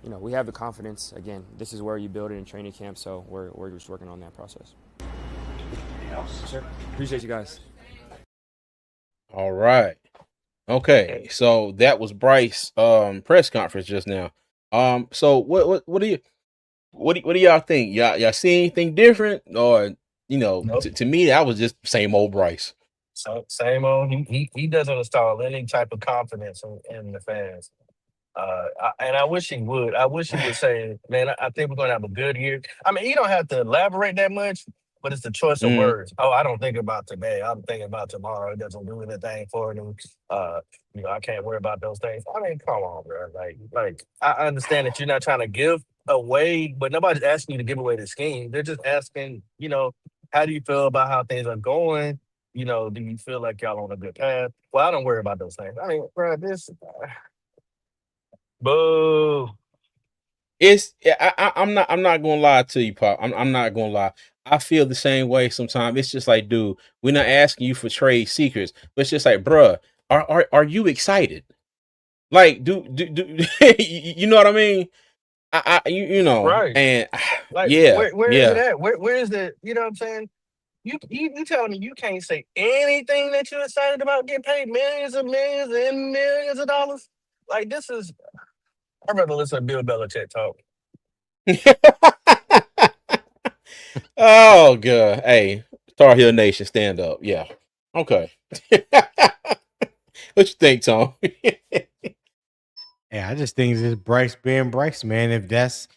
We have the confidence. Again, this is where you build it in training camp, so we're just working on that process. Anything else? Sure. Appreciate you guys. All right. Okay. So that was Bryce press conference just now. So what do y'all think? Y'all see anything different? Or Nope. to me that was just same old Bryce. So same old. He doesn't install any type of confidence in the fans. And I wish he would. I wish he would say, "Man, I think we're going to have a good year." I mean, he don't have to elaborate that much, but it's the choice of words. Oh, I don't think about today. I'm thinking about tomorrow. It doesn't do anything for them. I can't worry about those things. I mean, come on, bro. Like I understand that you're not trying to give away, but nobody's asking you to give away the scheme. They're just asking, how do you feel about how things are going? Do you feel like y'all on a good path? Well, I don't worry about those things. I mean, bro, this. Boo. I'm not gonna lie to you, Pop. I'm not gonna lie. I feel the same way sometimes. It's just like, dude, we're not asking you for trade secrets, but it's just like, bruh, are you excited? Like, do you know what I mean? Right. And Like, yeah, where is it at? Where is the, you know what I'm saying? You telling me you can't say anything that you're excited about getting paid millions and millions and millions of dollars? Like, this is, I'd rather listen to Bill Belichick talk. Oh god, hey, Tar Heel Nation, stand up. Yeah, okay. What you think, Tom? Yeah, I just think it's just Bryce being Bryce, man. If that's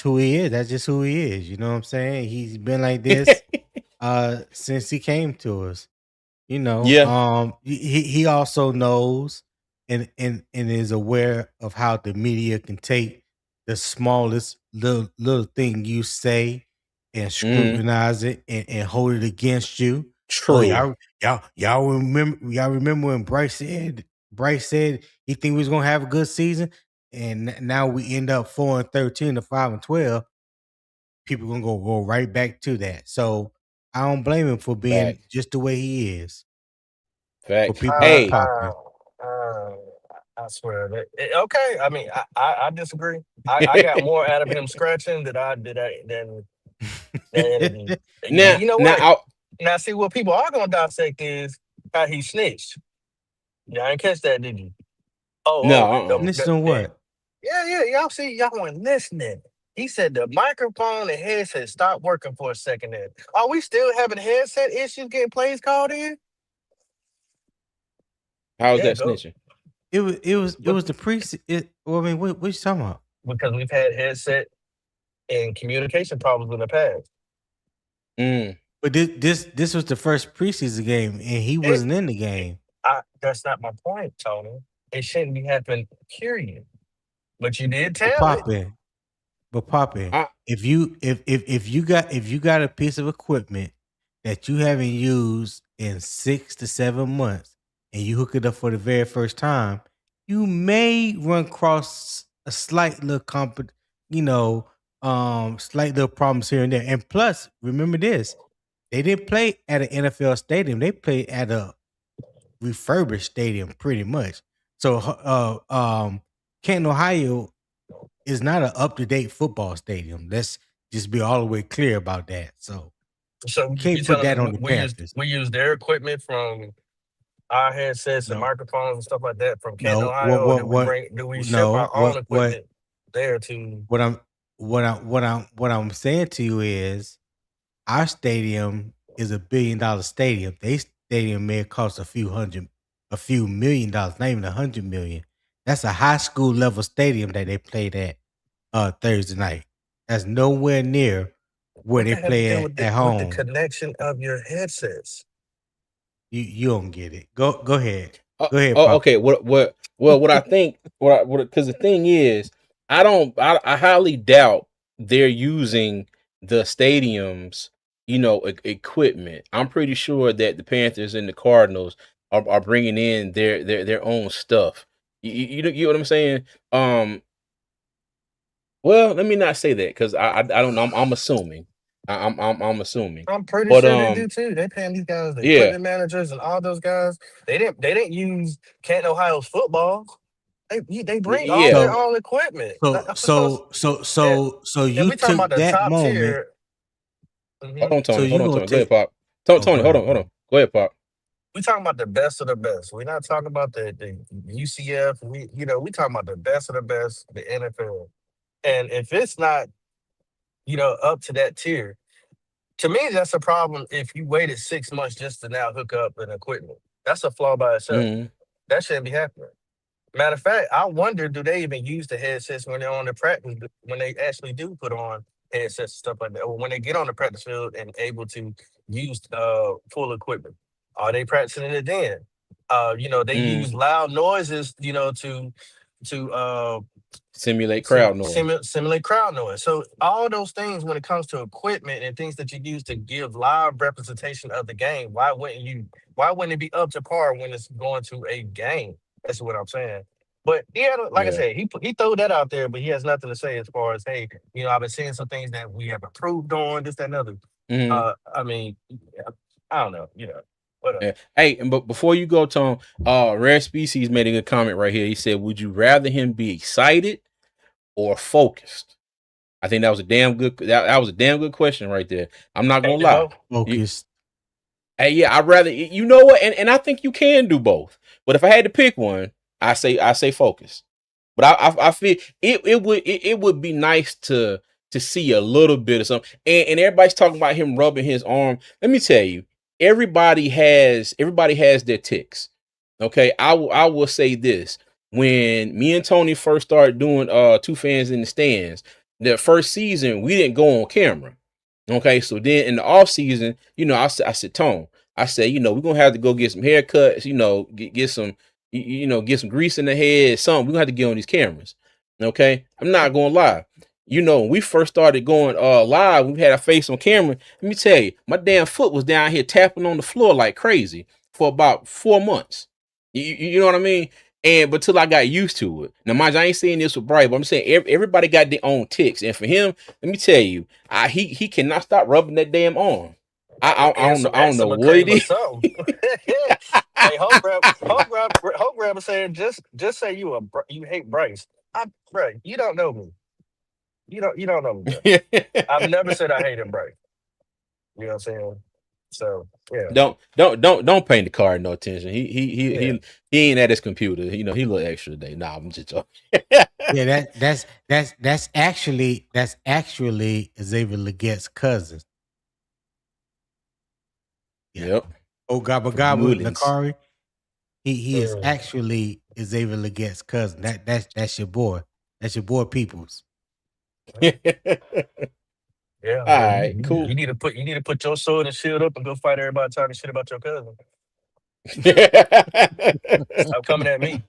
who he is, that's just who he is. You know what I'm saying? He's been like this since he came to us. Yeah. He also knows and is aware of how the media can take the smallest little thing you say and scrutinize it and hold it against you. Oh, True. y'all remember when Bryce said he think we was gonna have a good season, and now we end up 4-13 to 5-12. People gonna go right back to that. So I don't blame him for being just the way he is. Fact. For people Hey, not popping. I swear that. Okay, I mean, I disagree. I got more out of him scratching than than interview. Now, You know what? Now, see what people are gonna dissect is how he snitched. Y'all ain't catch that, did you? Snitched on what? Yeah. Y'all weren't listening. He said the microphone and headset stopped working for a second there. Are we still having headset issues getting plays called in? How is that snitching? It was the preseason. I mean, what you talking about? Because we've had headset and communication problems in the past. But this was the first preseason game, and he wasn't in the game. That's not my point, Tony. It shouldn't be happening, period. But you did tell it. But Poppy, if you got a piece of equipment that you haven't used in 6 to 7 months and you hook it up for the very first time, you may run across a slight little slight little problems here and there. And plus, remember this, they didn't play at an NFL stadium. They played at a refurbished stadium pretty much. So Canton, Ohio is not an up-to-date football stadium. Let's just be all the way clear about that. So you can't put that on the we Panthers. We use their equipment from our headsets and No, microphones and stuff like that from Canton, no. Ohio, or do we ship No, our own equipment there to? what I'm saying to you is our stadium is $1 billion stadium. They stadium may cost a few $1 million, not even $100 million. That's a high school level stadium that they played at Thursday night. That's nowhere near where What they that have to do play with at with the home. connection of your headsets? You don't get it. Go ahead. Go ahead, Oh, Pop. okay. What I think, because the thing is, I highly doubt they're using the stadium's, equipment. I'm pretty sure that the Panthers and the Cardinals are bringing in their own stuff. You know what I'm saying? Well, let me not say that because I don't know. I'm assuming. I'm assuming. I'm pretty But sure they do too. They paying these guys, the yeah, equipment managers, and all those guys. They didn't use Canton, Ohio's football. They bring all yeah. their So own equipment. And, so and you we talking about took the that top moment. tier. Hold Mhm. on, So Tony. Hold you on, gonna Tony. Go ahead, take Pop. oh Tony, go hold ahead, on, hold bro. on. Go ahead, Pop. We talking about the best of the best. We're not talking about the UCF. We talking about the best of the best, the NFL. And if it's not, up to that tier, to me, that's a problem. If you waited 6 months just to now hook up an equipment, that's a flaw by itself. Mhm. That shouldn't be happening. Matter of fact, I wonder, do they even use the headsets when they're on the practice, when they actually do put on headsets and stuff like that, or when they get on the practice field and able to use full equipment? Are they practicing it then? They use Mhm. loud noises, to Simulate crowd noise. simulate crowd noise. So all those things, when it comes to equipment and things that you use to give live representation of the game, why wouldn't you? Why wouldn't it be up to par when it's going to a game? That's what I'm saying. But yeah, like I Yeah. said, he threw that out there, but he has nothing to say as far as, hey, I've been seeing some things that we have improved on, this, that, and other. Mhm. I mean, yeah, I don't know, whatever. Yeah. Hey, but before you go, Tom, Rare Species made a good comment right here. He said, "Would you rather him be excited or focused?" I think that was a damn good. That was a damn good question right there. I'm not gonna Can't do lie. both. Focused. Hey, yeah, I'd rather, you know what, and I think you can do both. But if I had to pick one, I say focus. But I feel it would be nice to see a little bit of something. And everybody's talking about him rubbing his arm. Let me tell you, everybody has their ticks. Okay, I will say this: when me and Tony first started doing two fans in the stands, the first season we didn't go on camera. Okay, so then in the off season, I said, Tone, I said, we're gonna have to go get some haircuts, get some, get some grease in the head, something. We're gonna have to get on these cameras. Okay, I'm not gonna lie. When we first started going live, we had our face on camera. Let me tell you, my damn foot was down here tapping on the floor like crazy for about 4 months. You know what I mean? But till I got used to it. Now, mind you, I ain't saying this with Bright, but I'm saying everybody got their own ticks. And for him, let me tell you, he cannot stop rubbing that damn arm. I And don't know. some I don't know eczema what it cream or is. something. Hey, Hope Grab was saying, just say you hate Bryce. Bro, you don't know me. You don't know me, bro. I've never said I hated Bryce. You know what I'm saying? So yeah, don't paint the card no attention. yeah. He ain't at his computer. He look extra today. Nah, I'm just joking. Yeah, that's actually Xavier Leggett's cousin. Yeah. Yep. Oh Gabba From New Gabba Orleans. Nakari. He is Mm. actually Xavier Leggett's cousin. That's your boy. That's your boy Peoples. All Yeah, well, right, cool. you need to put your sword and shield up and go fight everybody talking shit about your cousin. Stop coming at me.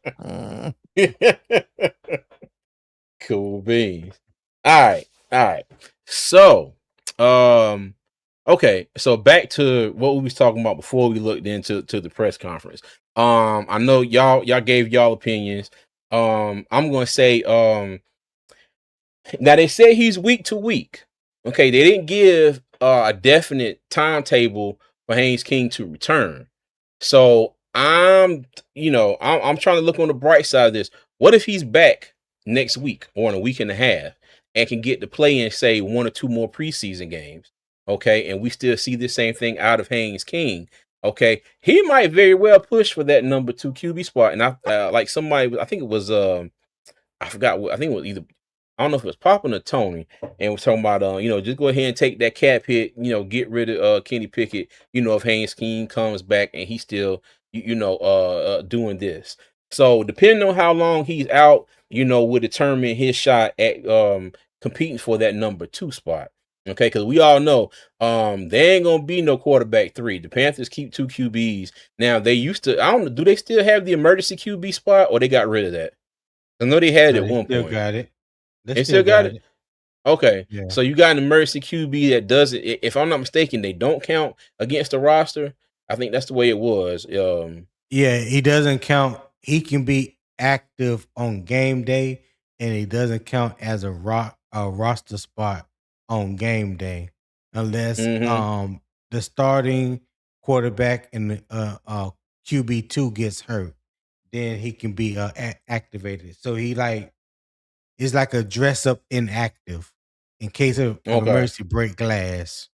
Cool beans. All right. So, okay. So back to what we was talking about before we looked into the press conference. I know y'all gave y'all opinions. I'm gonna say, now they say he's week to week. Okay, they didn't give a definite timetable for Haynes King to return. So I'm trying to look on the bright side of this. What if he's back next week or in a week and a half and can get to play in, say, one or two more preseason games? Okay, and we still see the same thing out of Haynes King. Okay, he might very well push for that number 2 QB spot. And I like somebody, I think it was I forgot what, I think it was either, I don't know if it was Poppin or Tony, and we're talking about just go ahead and take that cap hit, get rid of Kenny Pickett, if Haynes King comes back and he's still doing this. So depending on how long he's out, will determine his shot at competing for that number 2 spot. Okay, because we all know there ain't gonna be no quarterback 3. The Panthers keep 2 QBs. Now they used to, I don't know, do they still have the emergency QB spot or they got rid of that? I know they had it No, at they one still point. got it. They still got it? Okay. Yeah. So you got an emergency QB that doesn't, if I'm not mistaken, they don't count against the roster. I think that's the way it was. Yeah, he doesn't count. He can be active on game day, and he doesn't count as a roster spot on game day, unless the starting quarterback and the QB2 gets hurt. Then he can be activated. So it's like a dress up inactive in case of emergency break glass.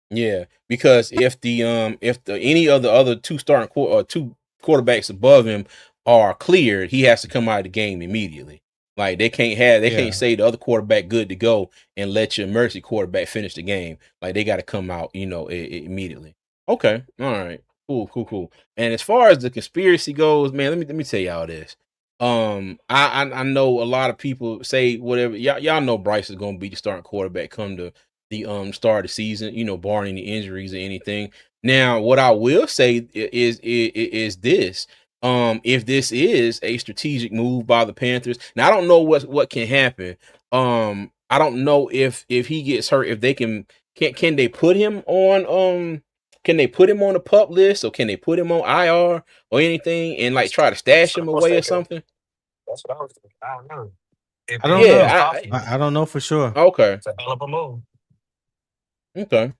Yeah, because if any of the other 2 starting 2 quarterbacks above him are cleared, he has to come out of the game immediately. Like they can't say the other quarterback good to go and let your emergency quarterback finish the game. Like they got to come out, immediately. Okay, all right, cool. And as far as the conspiracy goes, man, let me tell y'all this. I know a lot of people say whatever. Y'all know Bryce is gonna be the starting quarterback come to the start of the season, barring any injuries or anything. Now, what I will say is this. If this is a strategic move by the Panthers, now I don't know what can happen. I don't know if he gets hurt, if they can they put him on can they put him on the pup list or can they put him on IR or anything and like try to stash him away or something? That's what I was thinking. I don't know. I don't know. I don't know for sure. Okay. It's a hell of a move. Okay.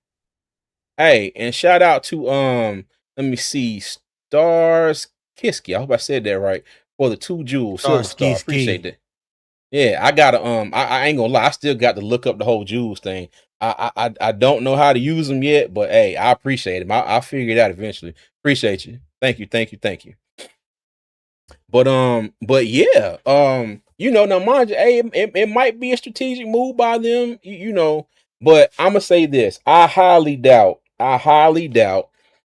Hey, and shout out to let me see, Stars Kiski. I hope I said that right. For the 2 jewels, Silver Star. Appreciate that. Yeah, I gotta I ain't gonna lie, I still got to look up the whole jewels thing. I don't know how to use them yet, but hey, I appreciate it. I'll figure it out eventually. Appreciate you. Thank you. But yeah, now mind you, hey, it might be a strategic move by them, but I'm gonna say this: I highly doubt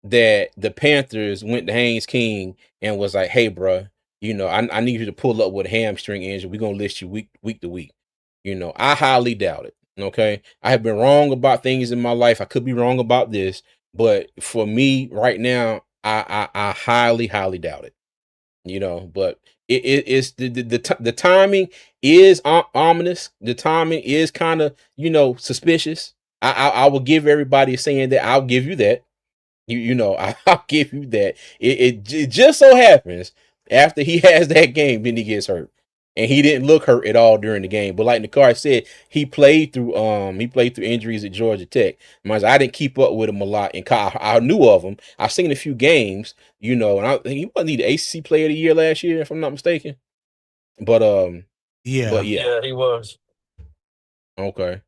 that the Panthers went to Haynes King and was like, "Hey, bro, I need you to pull up with a hamstring injury. We're gonna list you week to week." I highly doubt it. Okay, I have been wrong about things in my life. I could be wrong about this, but for me right now, I highly doubt it. But it's the timing is ominous. The timing is kind of suspicious. I will give everybody saying that. I'll give you that. I'll give you that. It just so happens after he has that game, then he gets hurt, and he didn't look hurt at all during the game. But like Nakar said, he played through injuries at Georgia Tech. I didn't keep up with him a lot, and I knew of him. I've seen a few games, and I think he wasn't the ACC Player of the Year last year, if I'm not mistaken. But yeah, he was. Okay.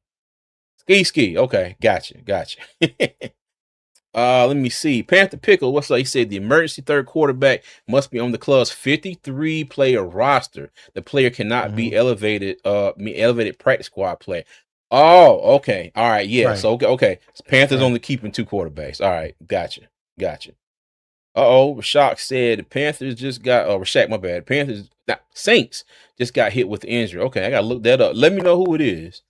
Ski. Okay, gotcha. Let me see. Panther Pickle, what's up? He said the emergency 3rd quarterback must be on the club's 53 player roster. The player cannot be elevated practice squad play. Oh, okay. All right. Yeah. Right. So okay. So Panthers only keeping 2 quarterbacks. All right. Gotcha. Rashak said the Panthers just got Rashak, my bad. Saints just got hit with injury. Okay, I gotta look that up. Let me know who it is.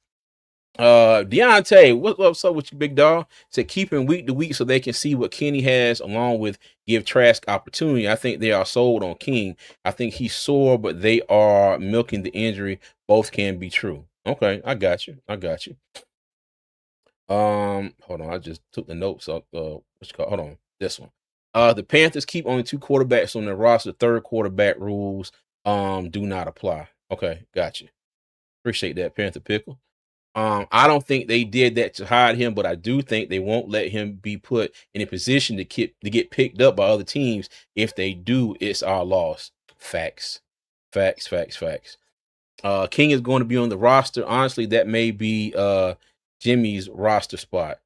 Deontay, what's up with you, big dog? Said keep him week to week so they can see what Kenny has, along with give Trask opportunity. I think they are sold on King. I think he's sore, but they are milking the injury. Both can be true. Okay, I got you. Hold on, I just took the notes up. Hold on, this one. The Panthers keep only 2 quarterbacks on their roster. 3rd quarterback rules do not apply. Okay, gotcha. Appreciate that, Panther Pickle. I don't think they did that to hide him, but I do think they won't let him be put in a position to get picked up by other teams. If they do, it's our loss. Facts. King is going to be on the roster. Honestly, that may be Jimmy's roster spot.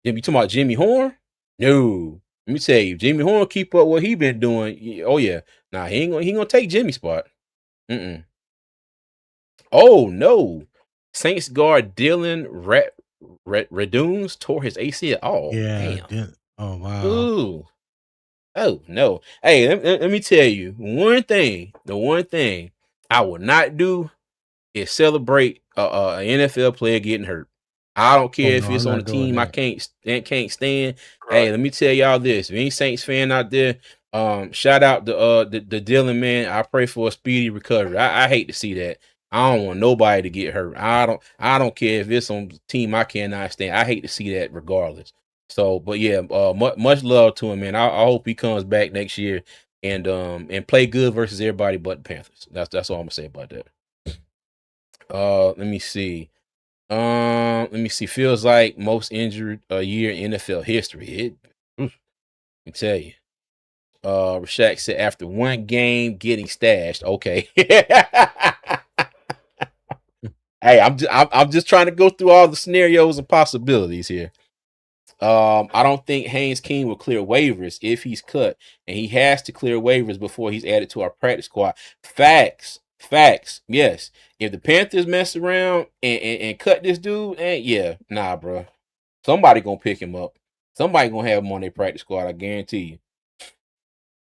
You talking about Jimmy Horn? No. Let me tell you, Jimmy Horn keep up what he been doing. Oh yeah, nah, he ain't gonna take Jimmy's spot. Oh no, Saints guard Dylan Redunes tore his ACL. Oh Yeah. damn. Oh wow. Ooh. Oh no. Hey, let me tell you one thing. The one thing I will not do is celebrate an NFL player getting hurt. I don't Oh care if no, I'm it's on a not doing team I that. can't stand. Hey, Right. let me tell y'all this. If any Saints fan out there, shout out the Dylan man. I pray for a speedy recovery. I hate to see that. I don't want nobody to get hurt. I don't care if it's on a team I cannot stand. I hate to see that regardless. So, but yeah, much love to him, man. I hope he comes back next year and play good versus everybody but the Panthers. That's all I'm gonna say about that. Let me see. Let me see. Feels like most injured year in NFL history. Let me tell you. Rashak said after one game getting stashed. Okay. Hey, I'm just trying to go through all the scenarios and possibilities here. I don't think Haynes King will clear waivers if he's cut, and he has to clear waivers before he's added to our practice squad. Facts. Yes. If the Panthers mess around and cut this dude, yeah, nah, bro. Somebody gonna pick him up. Somebody gonna have him on their practice squad. I guarantee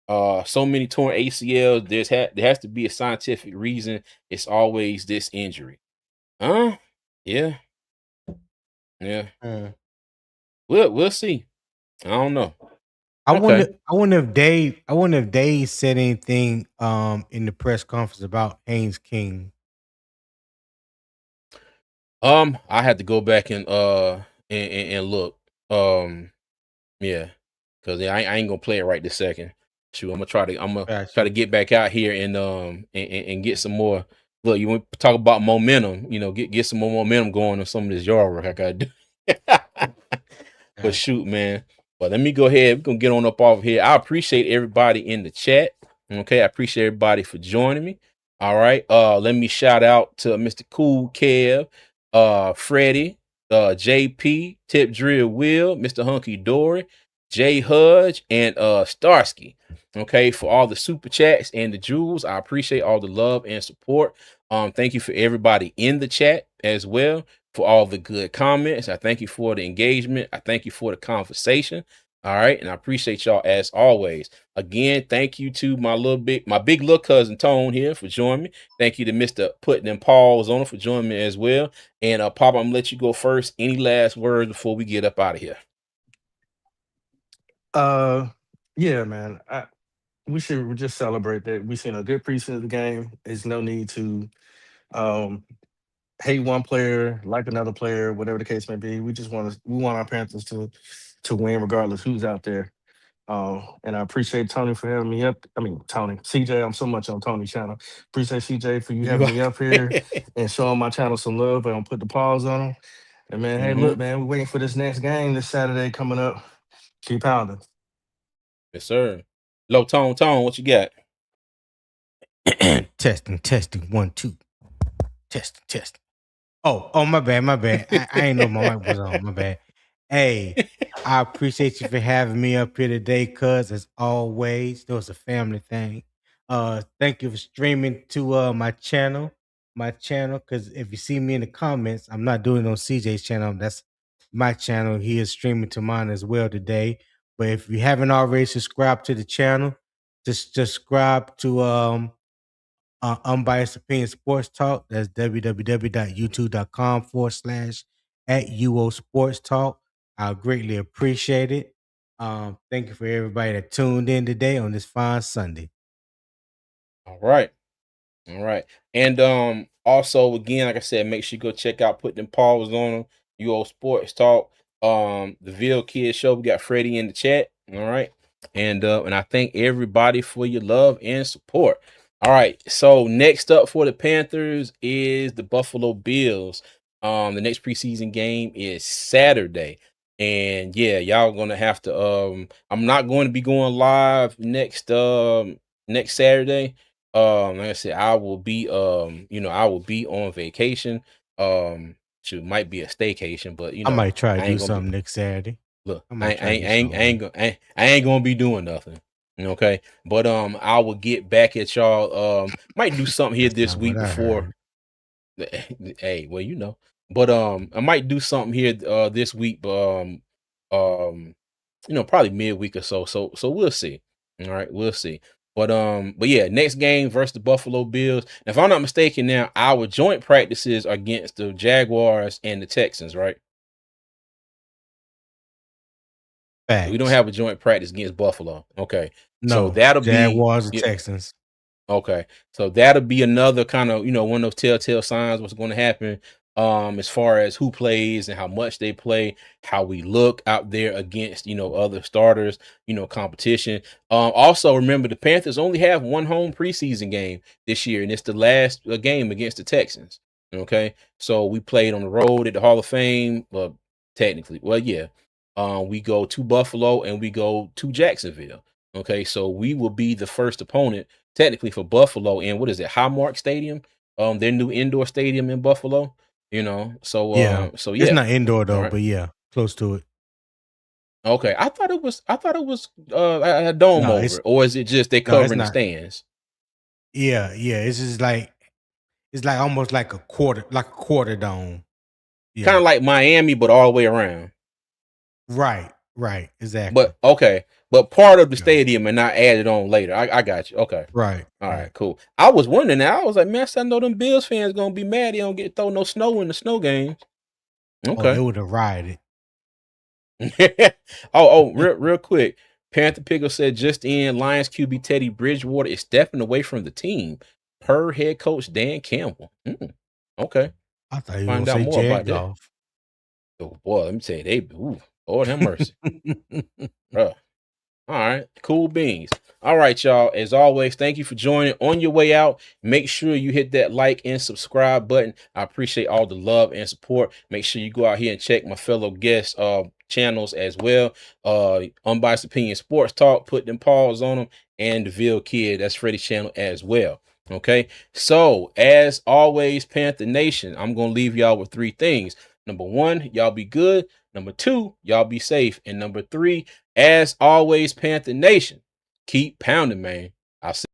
you. So many torn ACLs. There has to be a scientific reason. It's always this injury. Yeah. We'll see. I don't know. I Okay. wonder if Dave said anything in the press conference about Haynes King. I had to go back and look. Yeah, because I ain't gonna play it right this second. Shoot, I'm gonna try to get back out here and get some more. Look, you want to talk about momentum? Get some more momentum going on some of this yard work I gotta do. But shoot, man. But let me go ahead. We're gonna get on up off here. I appreciate everybody in the chat. Okay, I appreciate everybody for joining me. All right. Let me shout out to Mr. Cool Kev, Freddie, JP, Tip Drill Will, Mr. Hunky Dory, Jay Hudge, and Starsky. Okay, for all the super chats and the jewels. I appreciate all the love and support. Thank you for everybody in the chat as well, for all the good comments. I thank you for the engagement. I thank you for the conversation. All right. And I appreciate y'all as always. Again, thank you to my big little cousin Tone here for joining me. Thank you to Mr. Putting them Paws on it for joining me as well. And Papa, I'm gonna let you go first. Any last words before we get up out of here? Yeah, man. We should just celebrate that we seen a good preseason game. There's no need to um hate one player, like another player, whatever the case may be. We want our Panthers to win regardless who's out there. And I appreciate Tony for having me up. I mean, Tony, CJ, I'm so much on Tony's channel. Appreciate CJ for you You having me up here and showing my channel some love. And I'll put the pause on them. And man, hey, look, man, we're waiting for this next game this Saturday coming up. Keep pounding. Yes, sir. Low Tone, what you got? Testing, 1, 2. Testing. Oh, my bad. I ain't know my mic was on. My bad. Hey, I appreciate you for having me up here today, cuz as always, it was a family thing. Thank you for streaming to my channel. Because if you see me in the comments, I'm not doing it on CJ's channel. That's my channel. He is streaming to mine as well today. But if you haven't already subscribed to the channel, just subscribe to Unbiased Opinion Sports Talk. That's www.youtube.com/@UO Sports Talk. I greatly appreciate it. Thank you for everybody that tuned in today on this fine Sunday. All right. And also again, like I said, make sure you go check out Putting Them Paws on them. UO Sports Talk. The Ville Kids Show. We got Freddie in the chat. All right. And I thank everybody for your love and support. All right. So next up for the Panthers is the Buffalo Bills. The next preseason game is Saturday. And yeah, y'all gonna have to I'm not going to be going live next Saturday. Like I said, I will be on vacation. Might be a staycation, but I might try to I do ain't gonna be. something next Saturday. Look, I'm I gonna ain't, I try ain't, I this ain't, I on. ain't, go- I ain't gonna be doing nothing. Okay, but I will get back at y'all. Might do something here That's this not what week I before. heard. Hey, well, but I might do something here this week. Um, probably midweek or so. So we'll see. All right, we'll see. But yeah, next game versus the Buffalo Bills. If I'm not mistaken, now our joint practices are against the Jaguars and the Texans, right? We don't Facts. have a joint practice against Buffalo. Okay. So No, that'll be Jaguars and yeah, Texans. okay. So that'll be another kind of, one of those telltale signs what's going to happen as far as who plays and how much they play, how we look out there against, other starters, competition. Also remember the Panthers only have one home preseason game this year, and it's the last game against the Texans. Okay? So we played on the road at the Hall of Fame, technically. Well, yeah. We go to Buffalo and we go to Jacksonville. Okay? So we will be the first opponent technically for Buffalo in what is it, Highmark Stadium, their new indoor stadium in Buffalo. Yeah. So It's yeah. not indoor All though, right. but yeah, close to it. Okay. I thought it was a dome No, over it, or is it just they it's covering the not. stands? Yeah, yeah. It's just like almost like a quarter dome. Kind Yeah. of like Miami, but all the way around. Right. Exactly. But okay. But part of the Yeah. stadium and not added on later. I got you. Okay. Right. All right, cool. I was wondering now. I was like, man, I know them Bills fans gonna be mad they don't get throw no snow in the snow games. Oh, they Okay. would have rioted. Real quick. Panther Pickle said just in Lions QB Teddy Bridgewater is stepping away from the team per head coach Dan Campbell. Okay. I thought you were gonna Find out say more Jared about that. Goff. Oh boy, let me tell you, Lord have mercy. Bruh. All right, cool beans. All right, y'all. As always, thank you for joining. On your way out, make sure you hit that like and subscribe button. I appreciate all the love and support. Make sure you go out here and check my fellow guests' channels as well. Unbiased Opinion Sports Talk, put them paws on them, and the Ville Kid, that's Freddie's channel as well. Okay, so as always, Panther Nation, I'm gonna leave y'all with three things. Number one, y'all be good. Number two, y'all be safe. And number three, as always, Panther Nation, keep pounding, man. I'll see